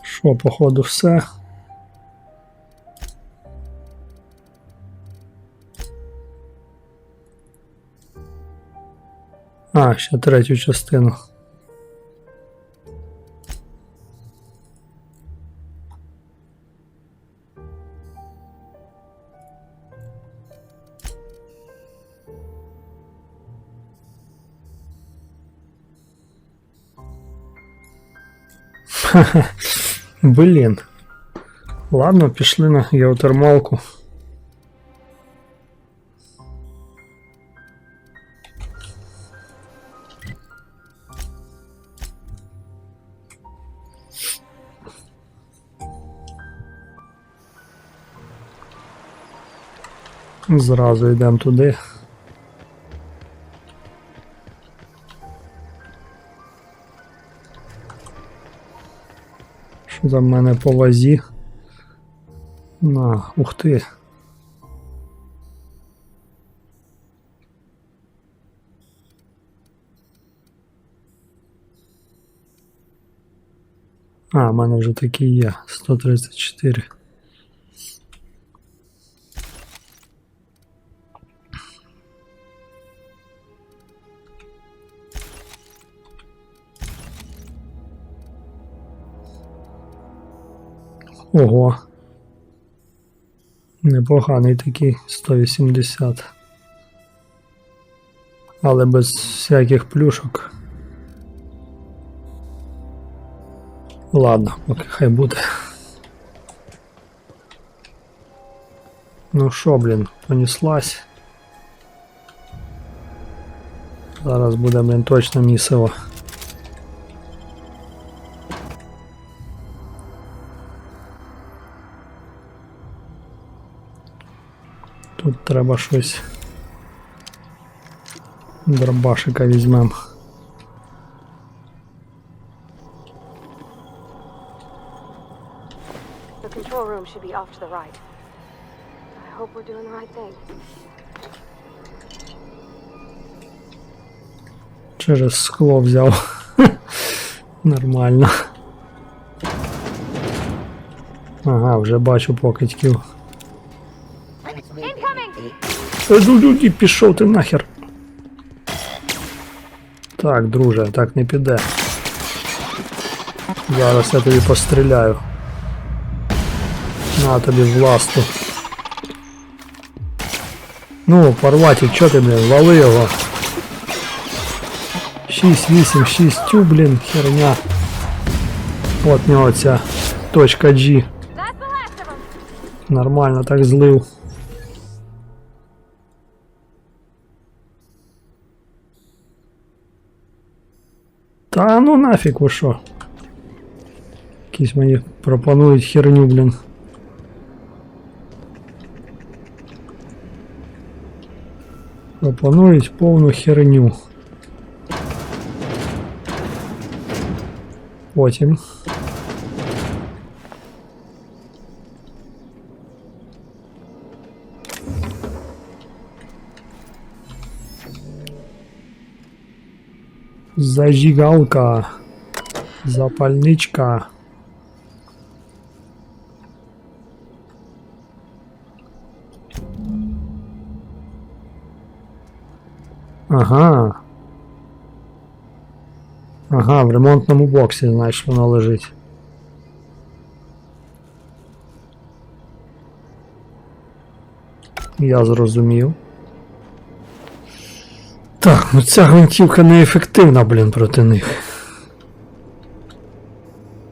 Що, походу, все. А, ще третю частину. Блін. Ладно, пішли на геотермалку. Зразу йдемо туди. Що там в мене по вазі? На, ух ти. А, в мене вже такі є. 134. Ого. Непоганий такий 180. Але без всяких плюшок. Ладно, поки хай буде. Ну шо, блін, понеслась. Зараз буде, блін, точно місиво. Тут треба щось. Дробашика візьмем. The control room should be off to the right. I hope we're doing the right thing. Через скло взяв. Нормально. Ага, вже бачу покидьків. Люди, пішов ти нахер. Так, друже, так не піде. Зараз я тобі постріляю. На тобі в ласту. Ну, порватик, чо ти, блін, вали його. 6-8, 6, блін, херня. От в нього ця точка G. Нормально так злив. Та ну нафіг ви що. Якісь мені пропонують херню, блін. Пропонують повну херню. Потім. Зажигалка. Запальничка. Ага. Ага, в ремонтному боксі, значить, воно лежить. Я зрозумів. Так, ну ця гвинтівка неефективна, блін, проти них.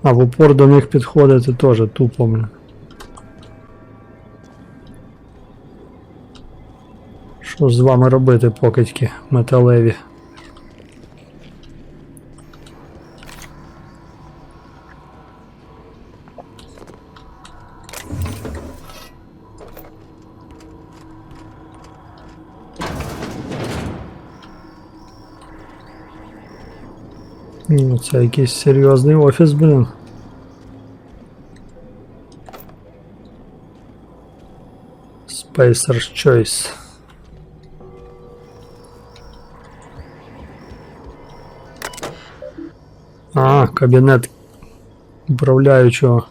А в упор до них підходити теж тупо, блін. Що ж з вами робити, покидьки металеві? Ну, це якийсь серйозний офіс, блін. Spacer's Choice. А, кабінет управляючого.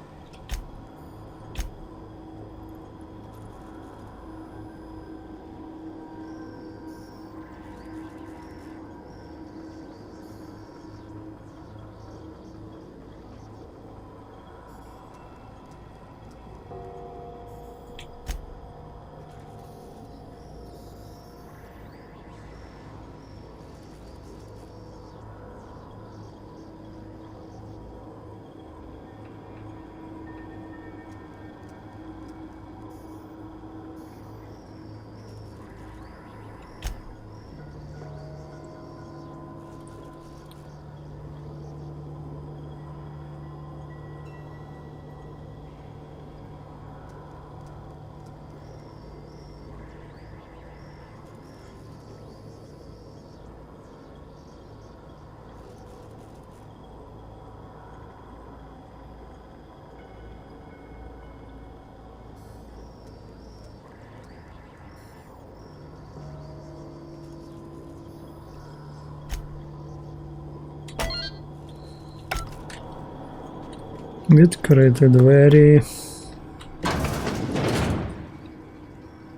Відкрити двері.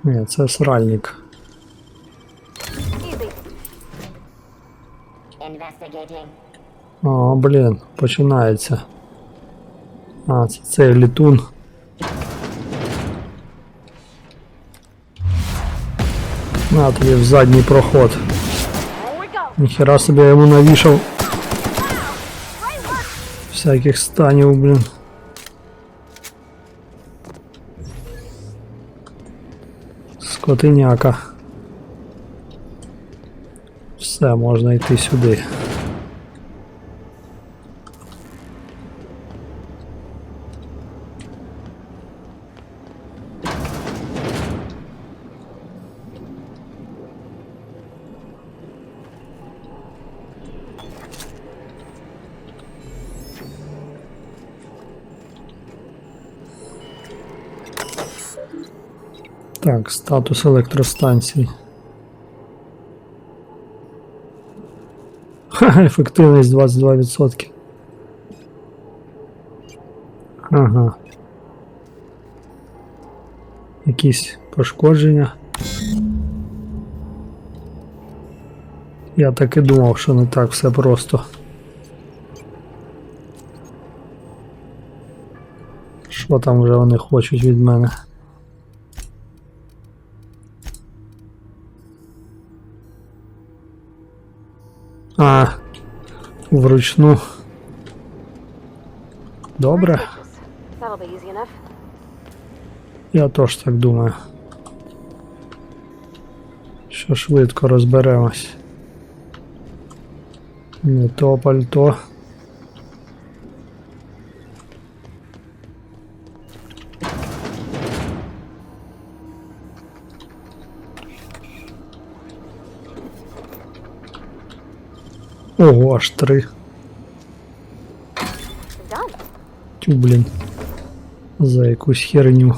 Ні, це сральник. О, блін, починається. А, це цей літун. На тобі в задній проход. Ніхера собі я йому навішав. Всяких станів, блін. Скотиняка. Все, можна йти сюди. Так, статус електростанції. Ха, ефективність 22%. Ага. Якісь пошкодження. Я так і думав, що не так все просто. Що там вже вони хочуть від мене? А, вручну. Добре. That'll be easy enough. Я теж так думаю. Що швидко розберемось. Не то пальто. Ого, аж 3. Тю, блін. За якусь херню.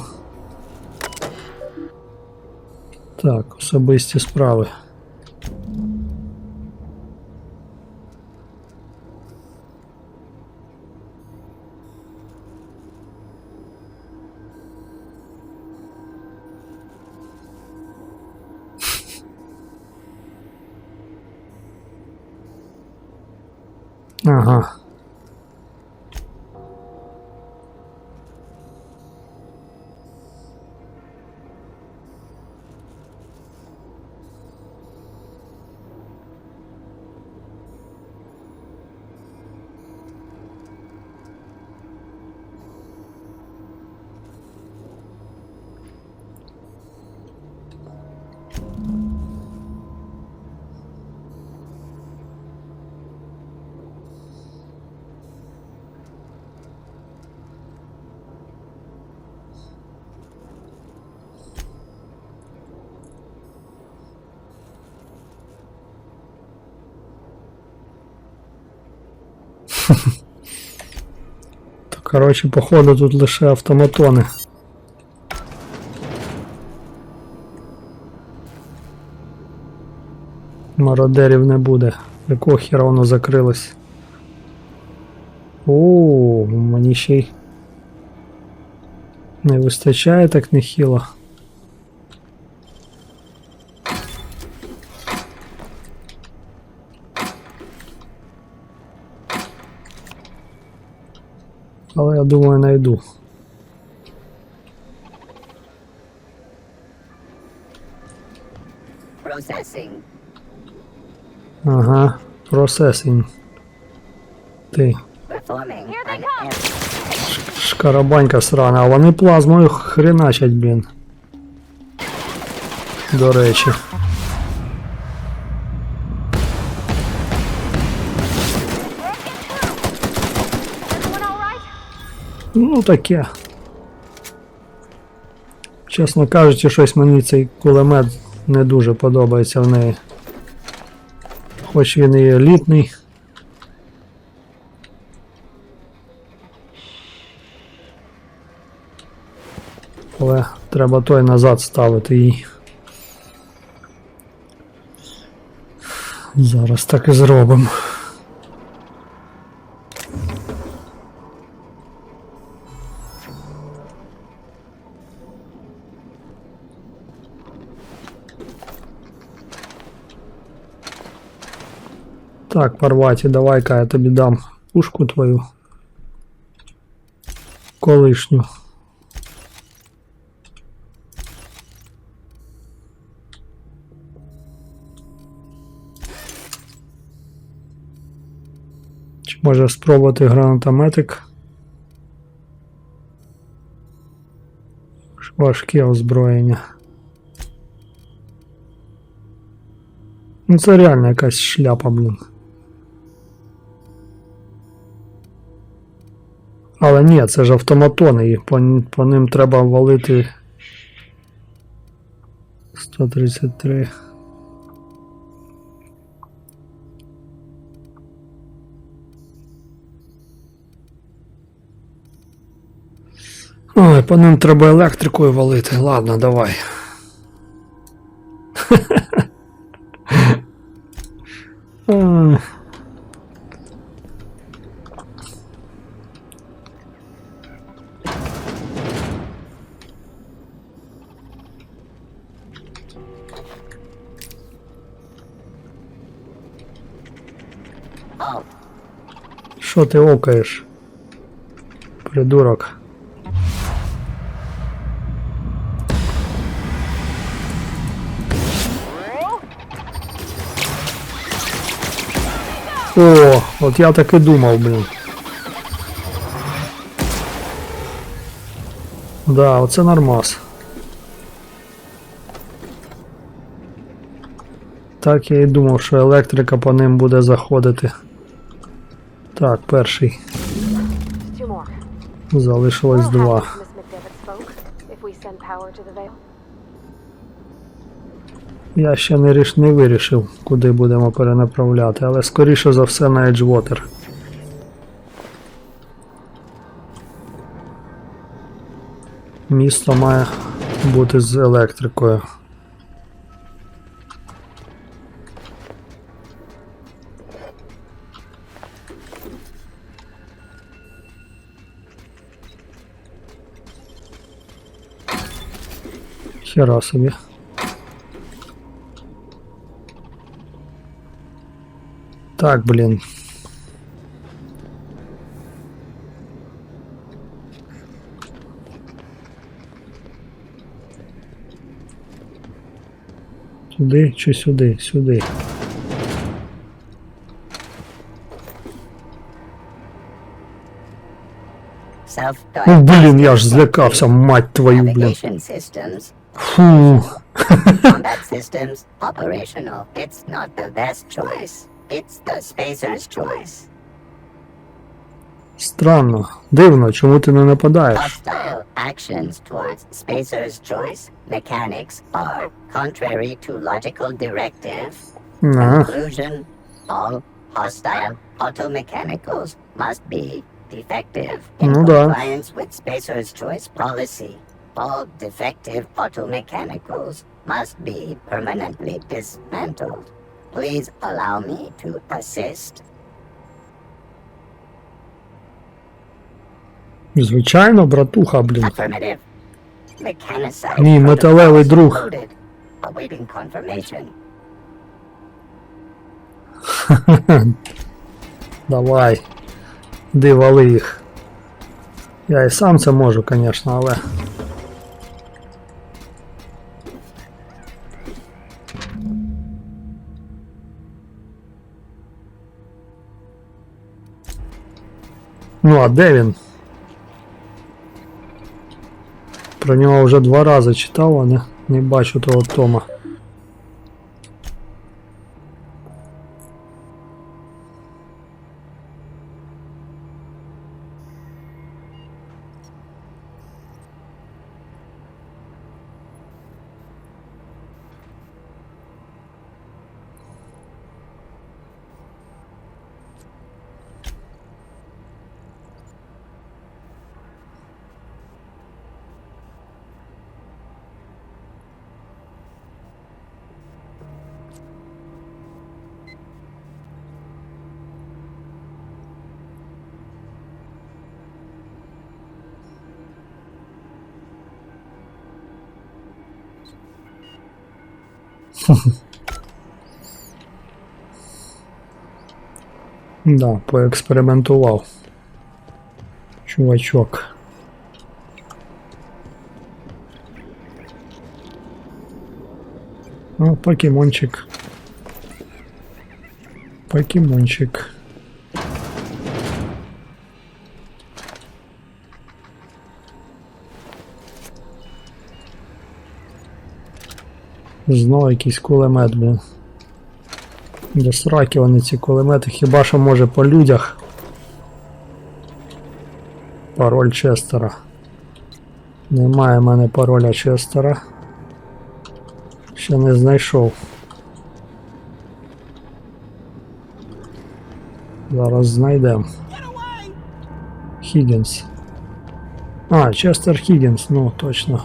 Так, особисті справи. Ага. То, коротше, походу тут лише автоматони. Мародерів не буде. Якого хіра воно закрилось? О, мені ще й не вистачає так нехило. Але я думаю, найду. Ага, процесінг. Ти. Шкарабанька срана, а вони плазмою хреначать, блін. До речі. Ну таке. Чесно кажучи, щось мені цей кулемет не дуже подобається в неї. Хоч він і елітний. Але треба той назад ставити її. Зараз так і зробимо. Так, Парваті, давай-ка я тобі дам пушку твою. Колишню. Чи може спробувати гранатометик? Важке озброєння. Ну це реально якась шляпа, блін. Але ні, це ж автоматони, і по ним треба валити 133. Ой, по ним треба електрикою валити. Ладно, давай. Що ти окаєш? Придурок. О, от я так і думав, блін. Да, оце нормас. Так я і думав, що електрика по ним буде заходити. Так, перший. Залишилось 2. Я ще не вирішив, куди будемо перенаправляти, але скоріше за все на Edgewater. Місто має бути з електрикою. Хера собі. Так, блін. Сюди чи сюди? Сюди. О, блін, я ж злякався, мать твою, блін. Фу. Combat systems operational. It's not the best choice. It's the spacer's choice. Странно. Дивно, чому ти не нападаєш? Hostile actions towards spacer's choice mechanics are contrary to logical directive. Conclusion: all hostile automechanicals must be defective in compliance with spacer's choice policy. All defective automechanicals must be permanently dismantled. Please allow me to assist. Звичайно, братуха, блін. Affirmative. Mechanicide. Мій металевий друг. Awaiting confirmation. Давай. Іди вали їх. Я і сам це можу, звісно, але... Ну, а де він? Про нього вже 2 рази читав, а не бачу того тома. Да, поекспериментував. Чувачок. О, покемончик. Покемончик. Знову якийсь кулемет, блін. До сраки вони ці кулемети, хіба що може по людях. Пароль Честера. Немає в мене пароля Честера. Ще не знайшов. Зараз знайдемо. Хіггінс. А, Честер Хіггінс, ну точно.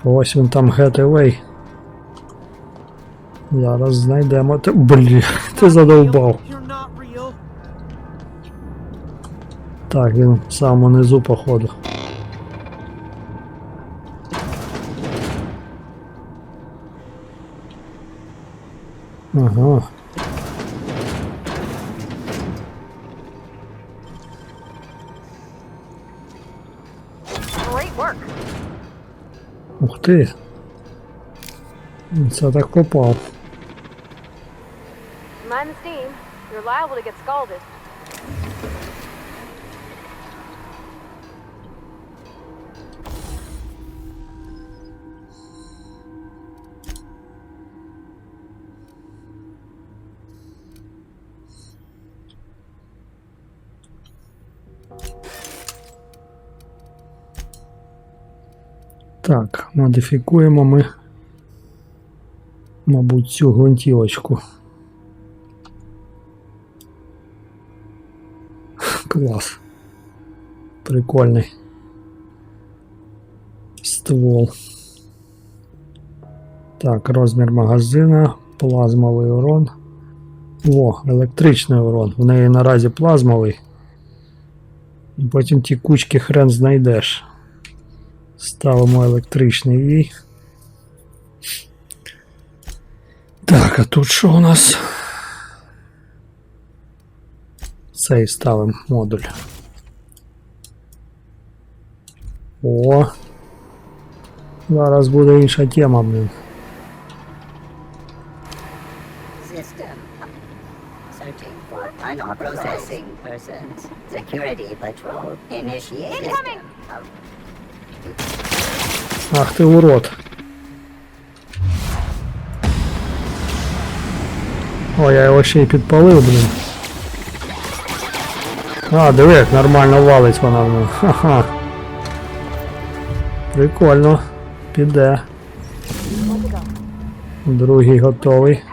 Ось він там get away. Зараз знайдемо. Блін, ти задовбав. Так, він в самому низу, походу. Ага. Great work. Ух ти. Це так попав. Mind the steam. You're liable to get scalded. Так, модифікуємо ми, мабуть, цю гвинтівочку. Клас. Прикольний ствол. Так, розмір магазина, плазмовий урон. О, електричний урон. В неї наразі плазмовий. І потім ті кучки хрен знайдеш. Ставимо електричний їй. Так, а тут що у нас? Цей ставимо модуль. О! Зараз буде інша тема, блін. System. Searching for unprocessing persons. Security patrol initiated. Incoming! Ах ти урод. О, я його ще й підпалив, блін. А, диви, як нормально валить вона в нього. Ха-ха. Прикольно. Піде. Другий готовий.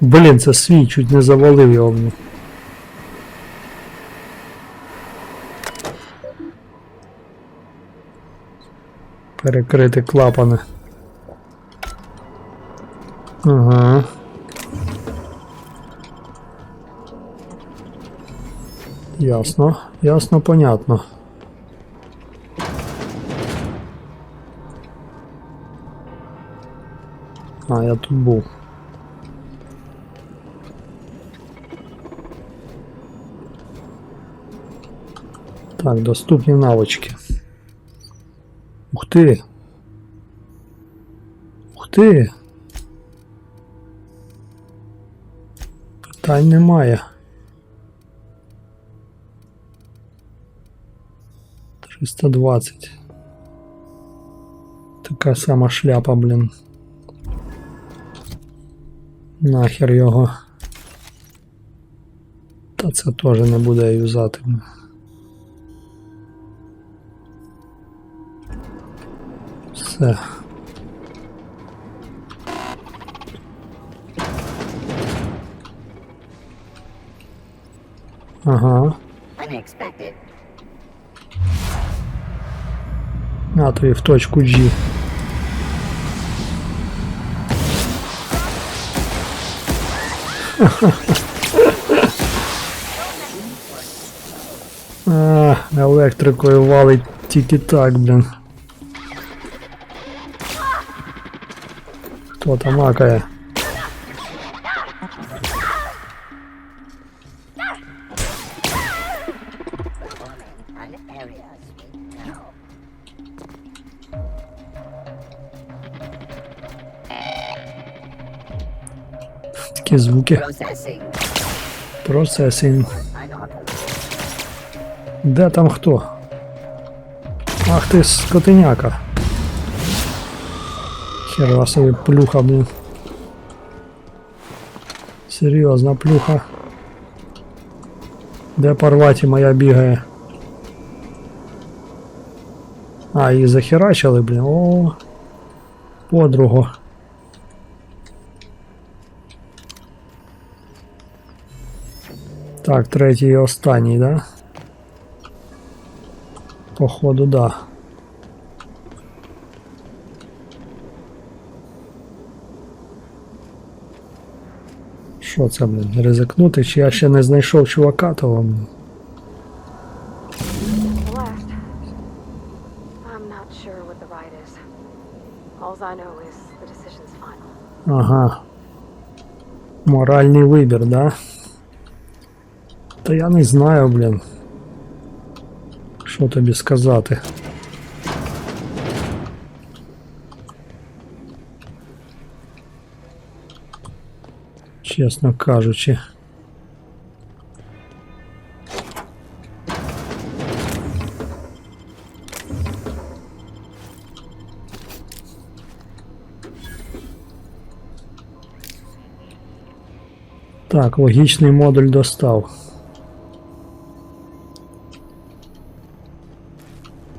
Блін, це свій, чуть не завалив його мені. Перекрити клапани. Ага. Ясно. Ясно, понятно. А, я тут був. Так, доступні навички. Ух ти! Ух ти! Питань немає. 320. Така сама шляпа, блін. Нахер його. Та це теж не буде юзати. Все. Ага. Unexpected. На тобі в точку G. А, електрикою валить тільки так, блін. Хто там макає? Такі звуки. Процесінг. Де там хто? Ах ти скотиняка. Хера собі плюха, блін. Серйозна плюха. Де Парваті моя бігає? А, її захерачили, блін. О, подругу. Так, третій і останній, да? Походу, да. Що це, блін, ризикнути, чи я ще не знайшов чувака того? Ага. Моральний вибір, да? Та я не знаю, блін. Що тобі сказати? Чесно кажучи. Так, логічний модуль достав.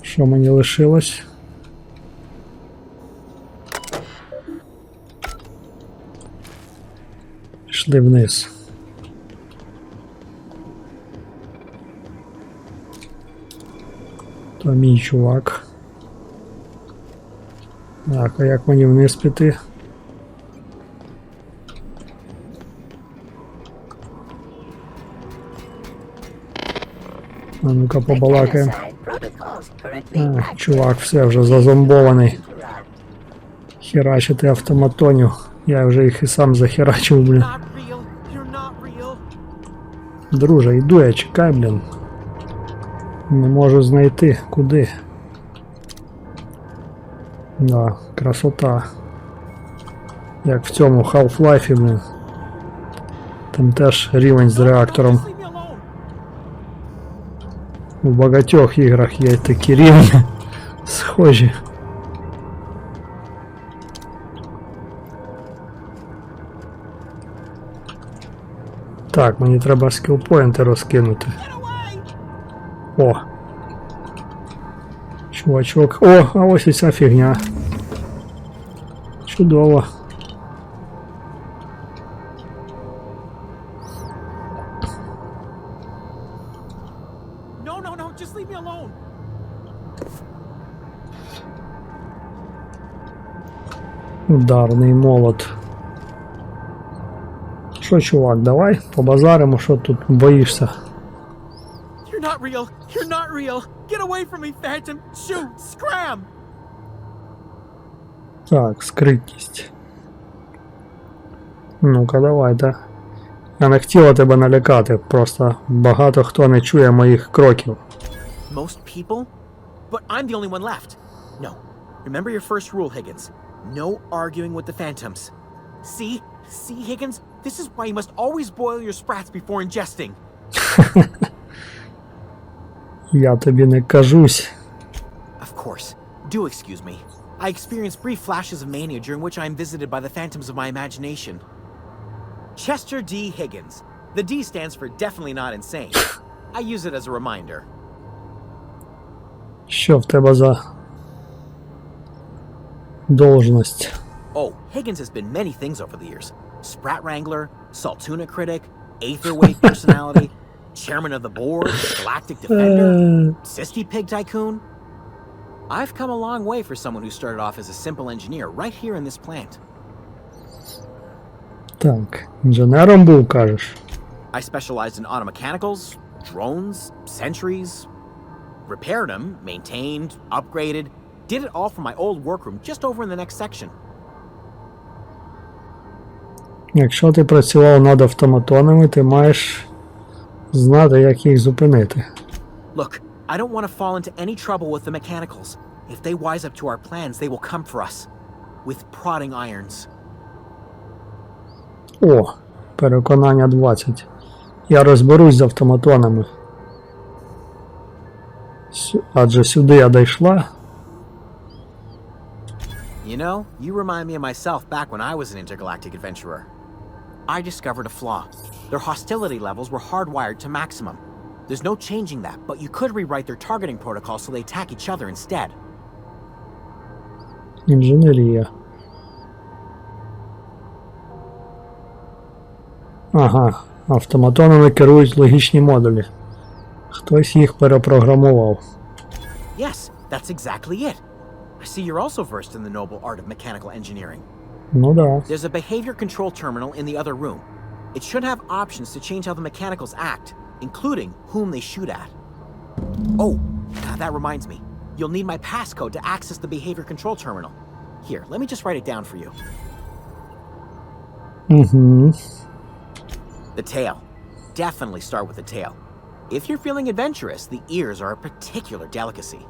Що мені лишилось? Пішли вниз. То мій чувак. Так, а як мені вниз піти? А ну-ка побалакаємо. Чувак, все, вже зазомбований. Херачити автоматоню. Я вже їх і сам захерачив, блін. Друже, йду я, чекай, блін. Не можу знайти, куди. Да, красота. Як в цьому Half-Life, блін. Там теж рівень з реактором. У багатьох іграх є такі рівні схожі. Так, мені треба скілпоінти розкинути. О! Чувачок. О, а ось і ця фігня. Чудово. Ударний молот. Що, чувак, давай побазаримо, що тут боїшся. You're not real. You're not real. Get away from me, Phantom. Shoot. Scram. Так, скритність. Ну-ка, давай, да. Я не хотіла тебе налякати, просто багато хто не чує моїх кроків. Most people? But I'm the only one left. No. Remember your first rule, Higgins. No arguing with the Phantoms. See? See, Higgins? This is why you must always boil your sprats before ingesting. Я тобі не кажусь. Of course. Do excuse me. I experience brief flashes of mania during which I am visited by the phantoms of my imagination. Chester D. Higgins. The D stands for definitely not insane. I use it as a reminder. Що в тебе за должность? Oh, Higgins has been many things over the years. Sprat Wrangler, Saltuna Critic, Aetherweight Personality, Chairman of the Board, Galactic Defender, Sisty Pig Tycoon. I've come a long way for someone who started off as a simple engineer right here in this plant. Так, інженером був, кажеш? I specialized in automechanicals, drones, sentries, repaired them, maintained, upgraded, did it all from my old workroom just over in the next section. Якщо ти працював над автоматонами, ти маєш знати, як їх зупинити. Look, I don't want to fall into any trouble with the mechanicals. If they wise up to our plans, they will come for us. With prodding irons. О, переконання 20. Я розберусь з автоматонами. Адже сюди я дійшла. You know, you remind me of myself back when I was an intergalactic adventurer. I discovered a flaw. Their hostility levels were hardwired to maximum. There's no changing that, but you could rewrite their targeting protocol so they attack each other instead. Інженерія. Ага, автоматонами керують логічні модулі. Хтось їх перепрограмував. Yes, that's exactly it. I see you're also versed in the noble art of mechanical engineering. Ну да. There's a behavior control terminal in the other room. It should have options to change how the mechanicals act, including whom they shoot at. Oh, that reminds me. You'll need my passcode to access the behavior control terminal. Here, let me just write it down for you. Угу. The tail. Definitely start with the tail. If you're feeling adventurous, the ears are a particular delicacy.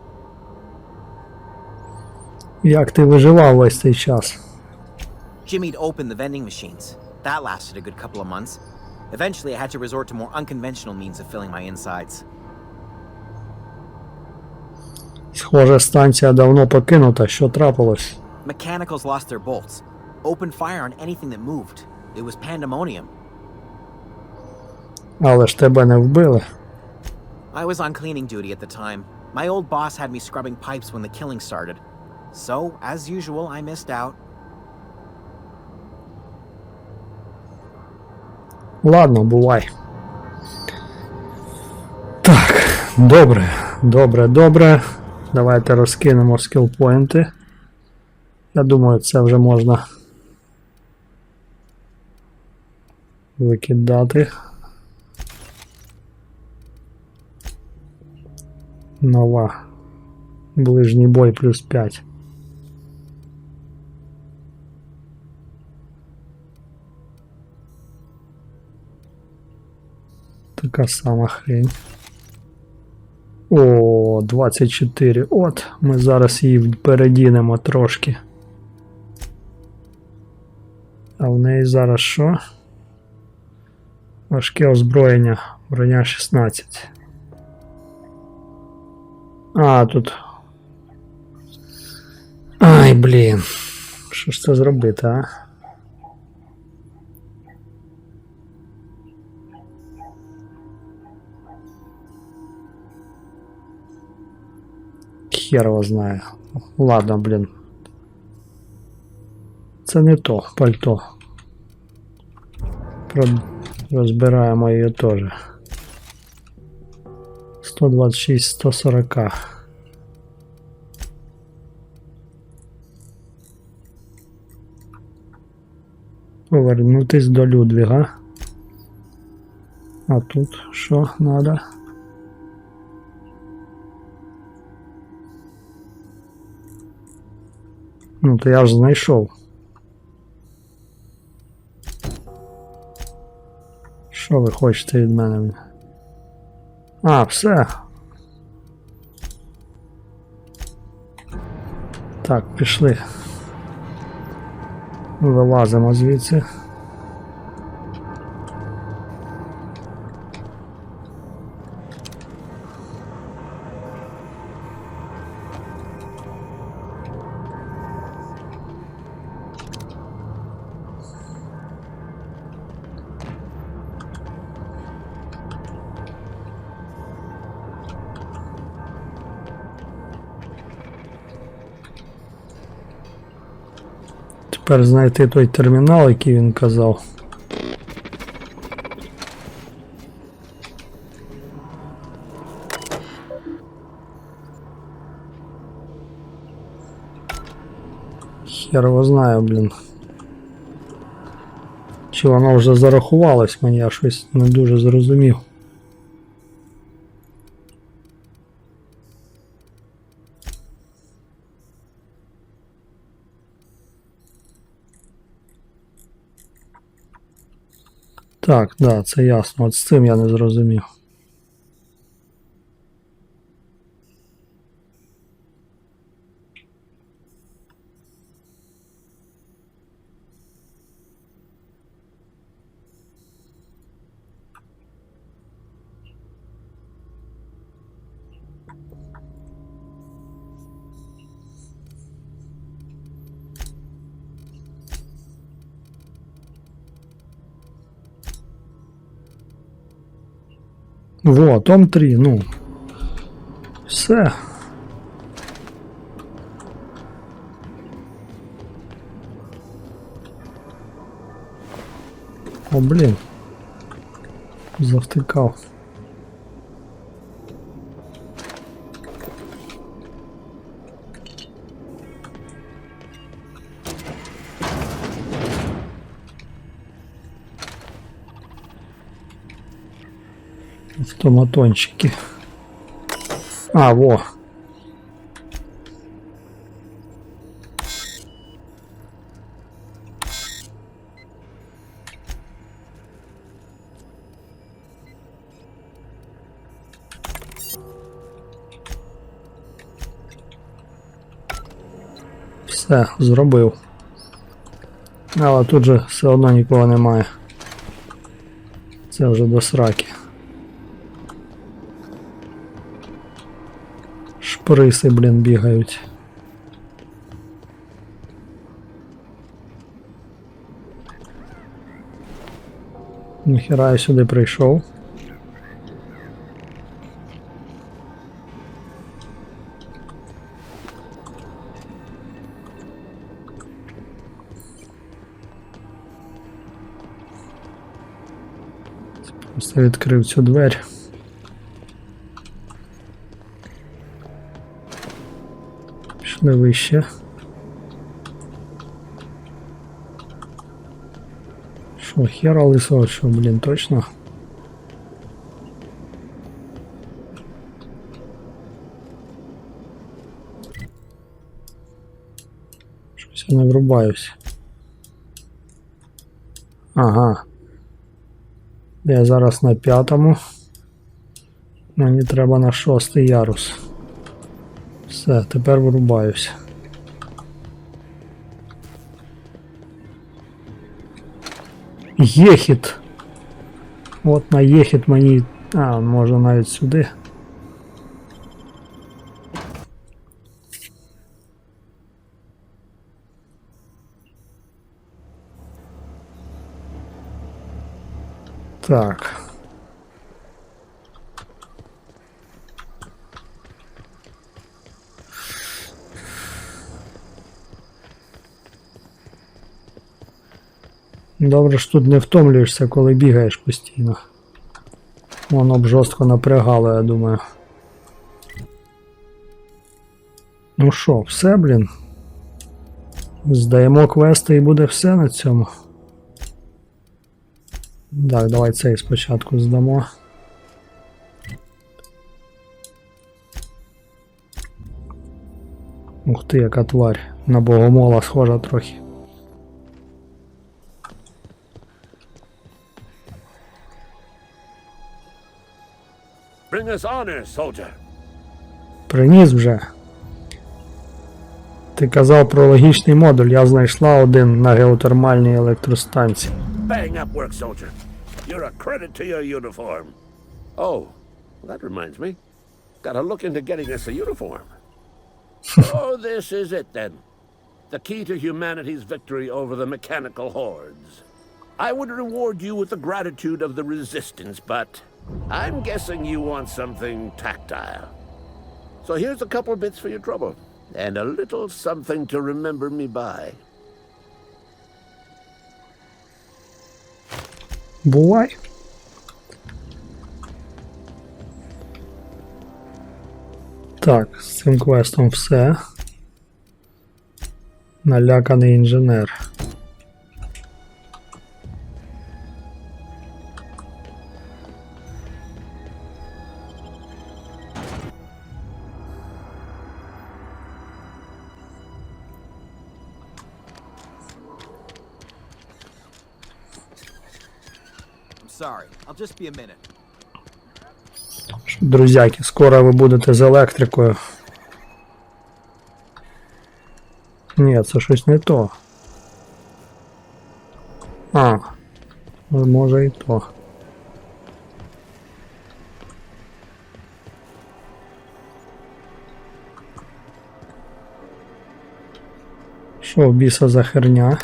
Як ти виживав весь цей час? Jimmy'd opened the vending machines. That lasted a good couple of months. Eventually, I had to resort to more unconventional means of filling my insides. Схоже, станція давно покинута. Що трапилось? Mechanicals lost their bolts. Opened fire on anything that moved. It was pandemonium. Але ж тебе не вбили. I was on cleaning duty at the time. My old boss had me scrubbing pipes when the killing started. So, as usual, I missed out. Ладно, бувай. Так, добре. Давайте розкинемо скілпоінти. Я думаю, це вже можна викидати. Нова. Ближній бой плюс 5. Така сама хрень. О, 24. От, ми зараз її передінемо трошки. А в неї зараз що? Важке озброєння. Броня 16. А, тут. Ай, блін. Що ж це зробити, а? Хер его знаю. Ладно, блін. Це не то, пальто. Розбираємо її теж. 126, 140. Повернутись до Людвіга. А тут що надо? Ну, то я ж знайшов. Що ви хочете від мене? А, все. Так, пішли. Вилазимо звідси. Тепер знайти той термінал, який він казав. Хер його знаю, блін. Чи воно вже зарахувалось мені, я щось не дуже зрозумів. Так, да, це ясно. От з цим я не зрозумів. Во, том 3, ну. Все. О, блін. Завтикав. Автоматончики. А, во. Все, зробив. Але тут же все одно нікого немає. Це вже до сраки. Шприси, блін, бігають. Ніхера я сюди прийшов. Просто відкрив цю двері. Пішли вище. Що, хера лисого, що, блін, точно? Щось я не врубаюсь. Ага. Я зараз на 5-му. Мені треба на 6-й ярус. Все, тепер врубаюсь. Єхіт. От на єхіт мені... А, може навіть сюди. Так. Добре ж тут не втомлюєшся, коли бігаєш постійно. Воно б жорстко напрягало, я думаю. Ну що, все, блін? Здаємо квести і буде все на цьому. Так, давай цей спочатку здамо. Ух ти, яка тварь. На богомола схожа трохи. Bring us honor, soldier. Приніс вже. Ти казав про логічний модуль, я знайшла один на геотермальній електростанції. Bang up work, soldier. You're a credit to your uniform. Oh, that reminds me. Gotta look into getting us a uniform. Oh, this is it then. The key to humanity's victory over the mechanical hordes. I would reward you with the gratitude of the resistance, but I'm guessing you want something tactile. So here's a couple bits for your trouble, and a little something to remember me by. Бувай. Так, з цим квестом все. Наляканий інженер. Sorry, I'll just be a minute. Друзяки, скоро ви будете з електрикою. Ні, це щось не то. А, може і то. Що в біса за херня?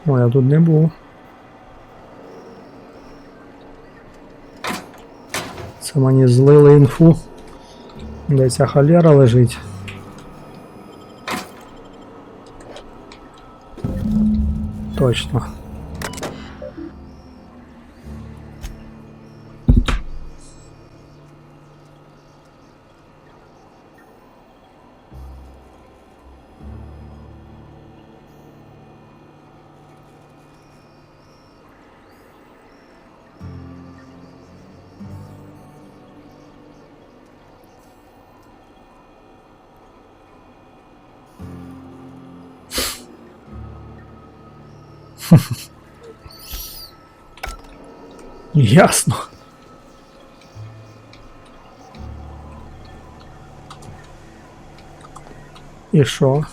О, я тут не був. Це мені злили інфу. Де ця холера лежить. Точно. Ясно. І що?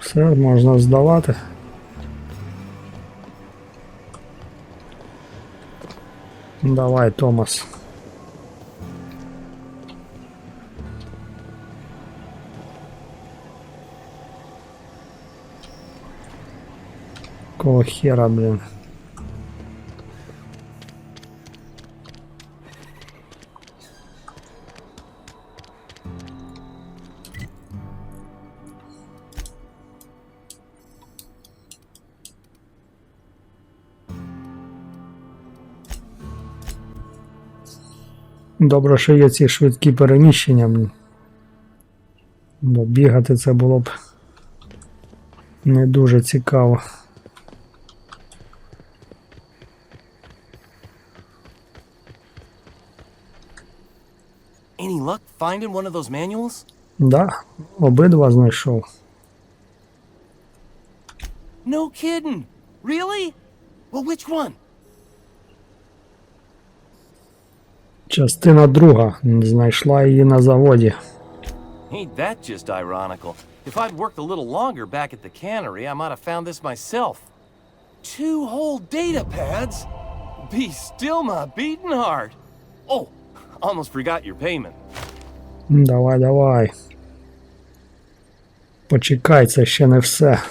Все, можна здавати. Давай, Томас. Какого хера, блин? Добре, що є ці швидкі переміщення, блін. Бо бігати це було б не дуже цікаво. Any luck finding one of those manuals? Да, обидва знайшов. No kidding. Really? Well, which one? Частина друга. Знайшла її на заводі. Ain't that just ironical? If I'd worked a little longer back at the cannery, I might have found this myself. 2 whole data pads? Be still my beating heart. Oh, almost forgot your payment. Давай, давай. Почекай, це ще не все.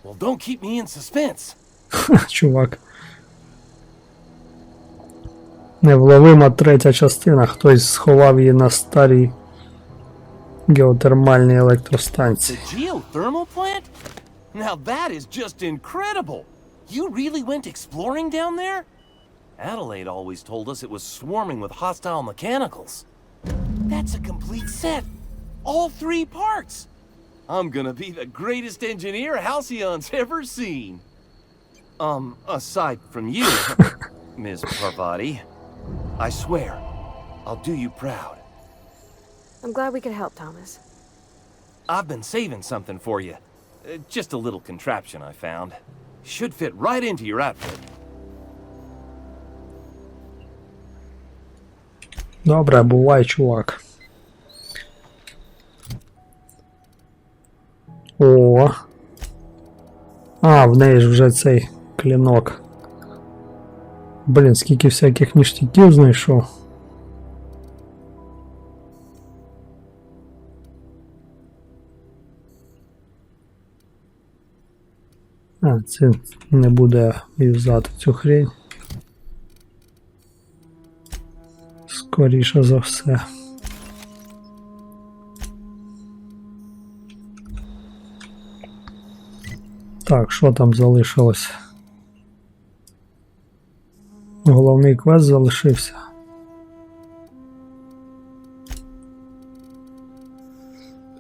Well, don't keep me in suspense. Чувак. Невловима третя частина. Хтось сховав її на старій геотермальній електростанції. The geothermal plant? Now that is just incredible. You really went exploring down there? Adelaide always told us it was swarming with hostile mechanicals. That's a complete set. All 3 parts. I'm gonna be the greatest engineer Halcyon's ever seen. Aside from you, Ms. Parvati. I swear, I'll do you proud. I'm glad we could help, Thomas. I've been saving something for you. Just a little contraption I found. Should fit right into your outfit. Добре, бувай, чувак. О. А, в неї ж вже цей клинок. Блін, скільки всяких ніштяків знайшов. А, це не буде юзати цю хрень. Скоріше за все. Так, що там залишилось? Головний квест залишився.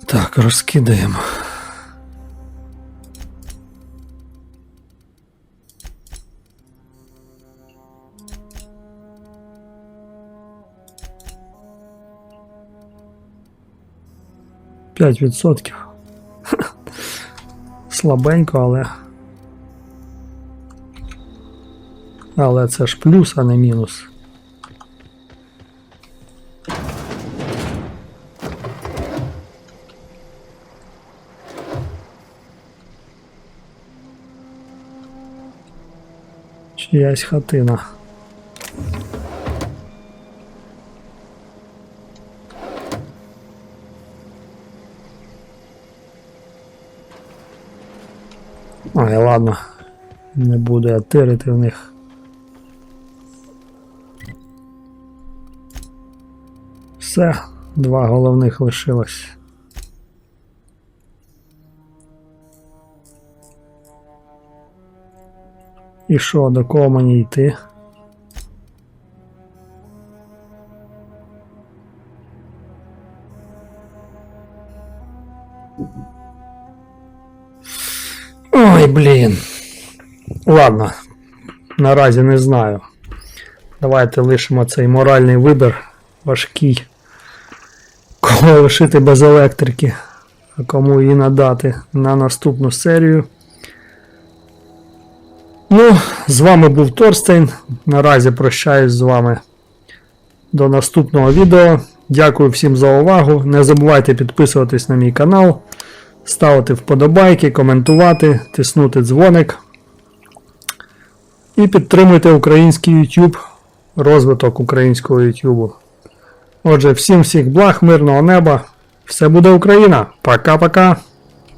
Так, розкидаємо. %. Слабенько, але це ж плюс, а не мінус. Чиясь хатина. Ай, ладно, не буду я тирити в них. Все, 2 головних лишилось. І що, до кого мені йти? Ой, блін. Ладно, наразі не знаю. Давайте лишимо цей моральний вибір важкий. Кого лишити без електрики, а кому її надати на наступну серію. Ну, з вами був Торстейн. Наразі прощаюсь з вами до наступного відео. Дякую всім за увагу. Не забувайте підписуватись на мій канал, ставити вподобайки, коментувати, тиснути дзвоник. І підтримуйте український YouTube, розвиток українського YouTube. Отже, всім всіх благ, мирного неба. Все буде Україна. Пока-пока.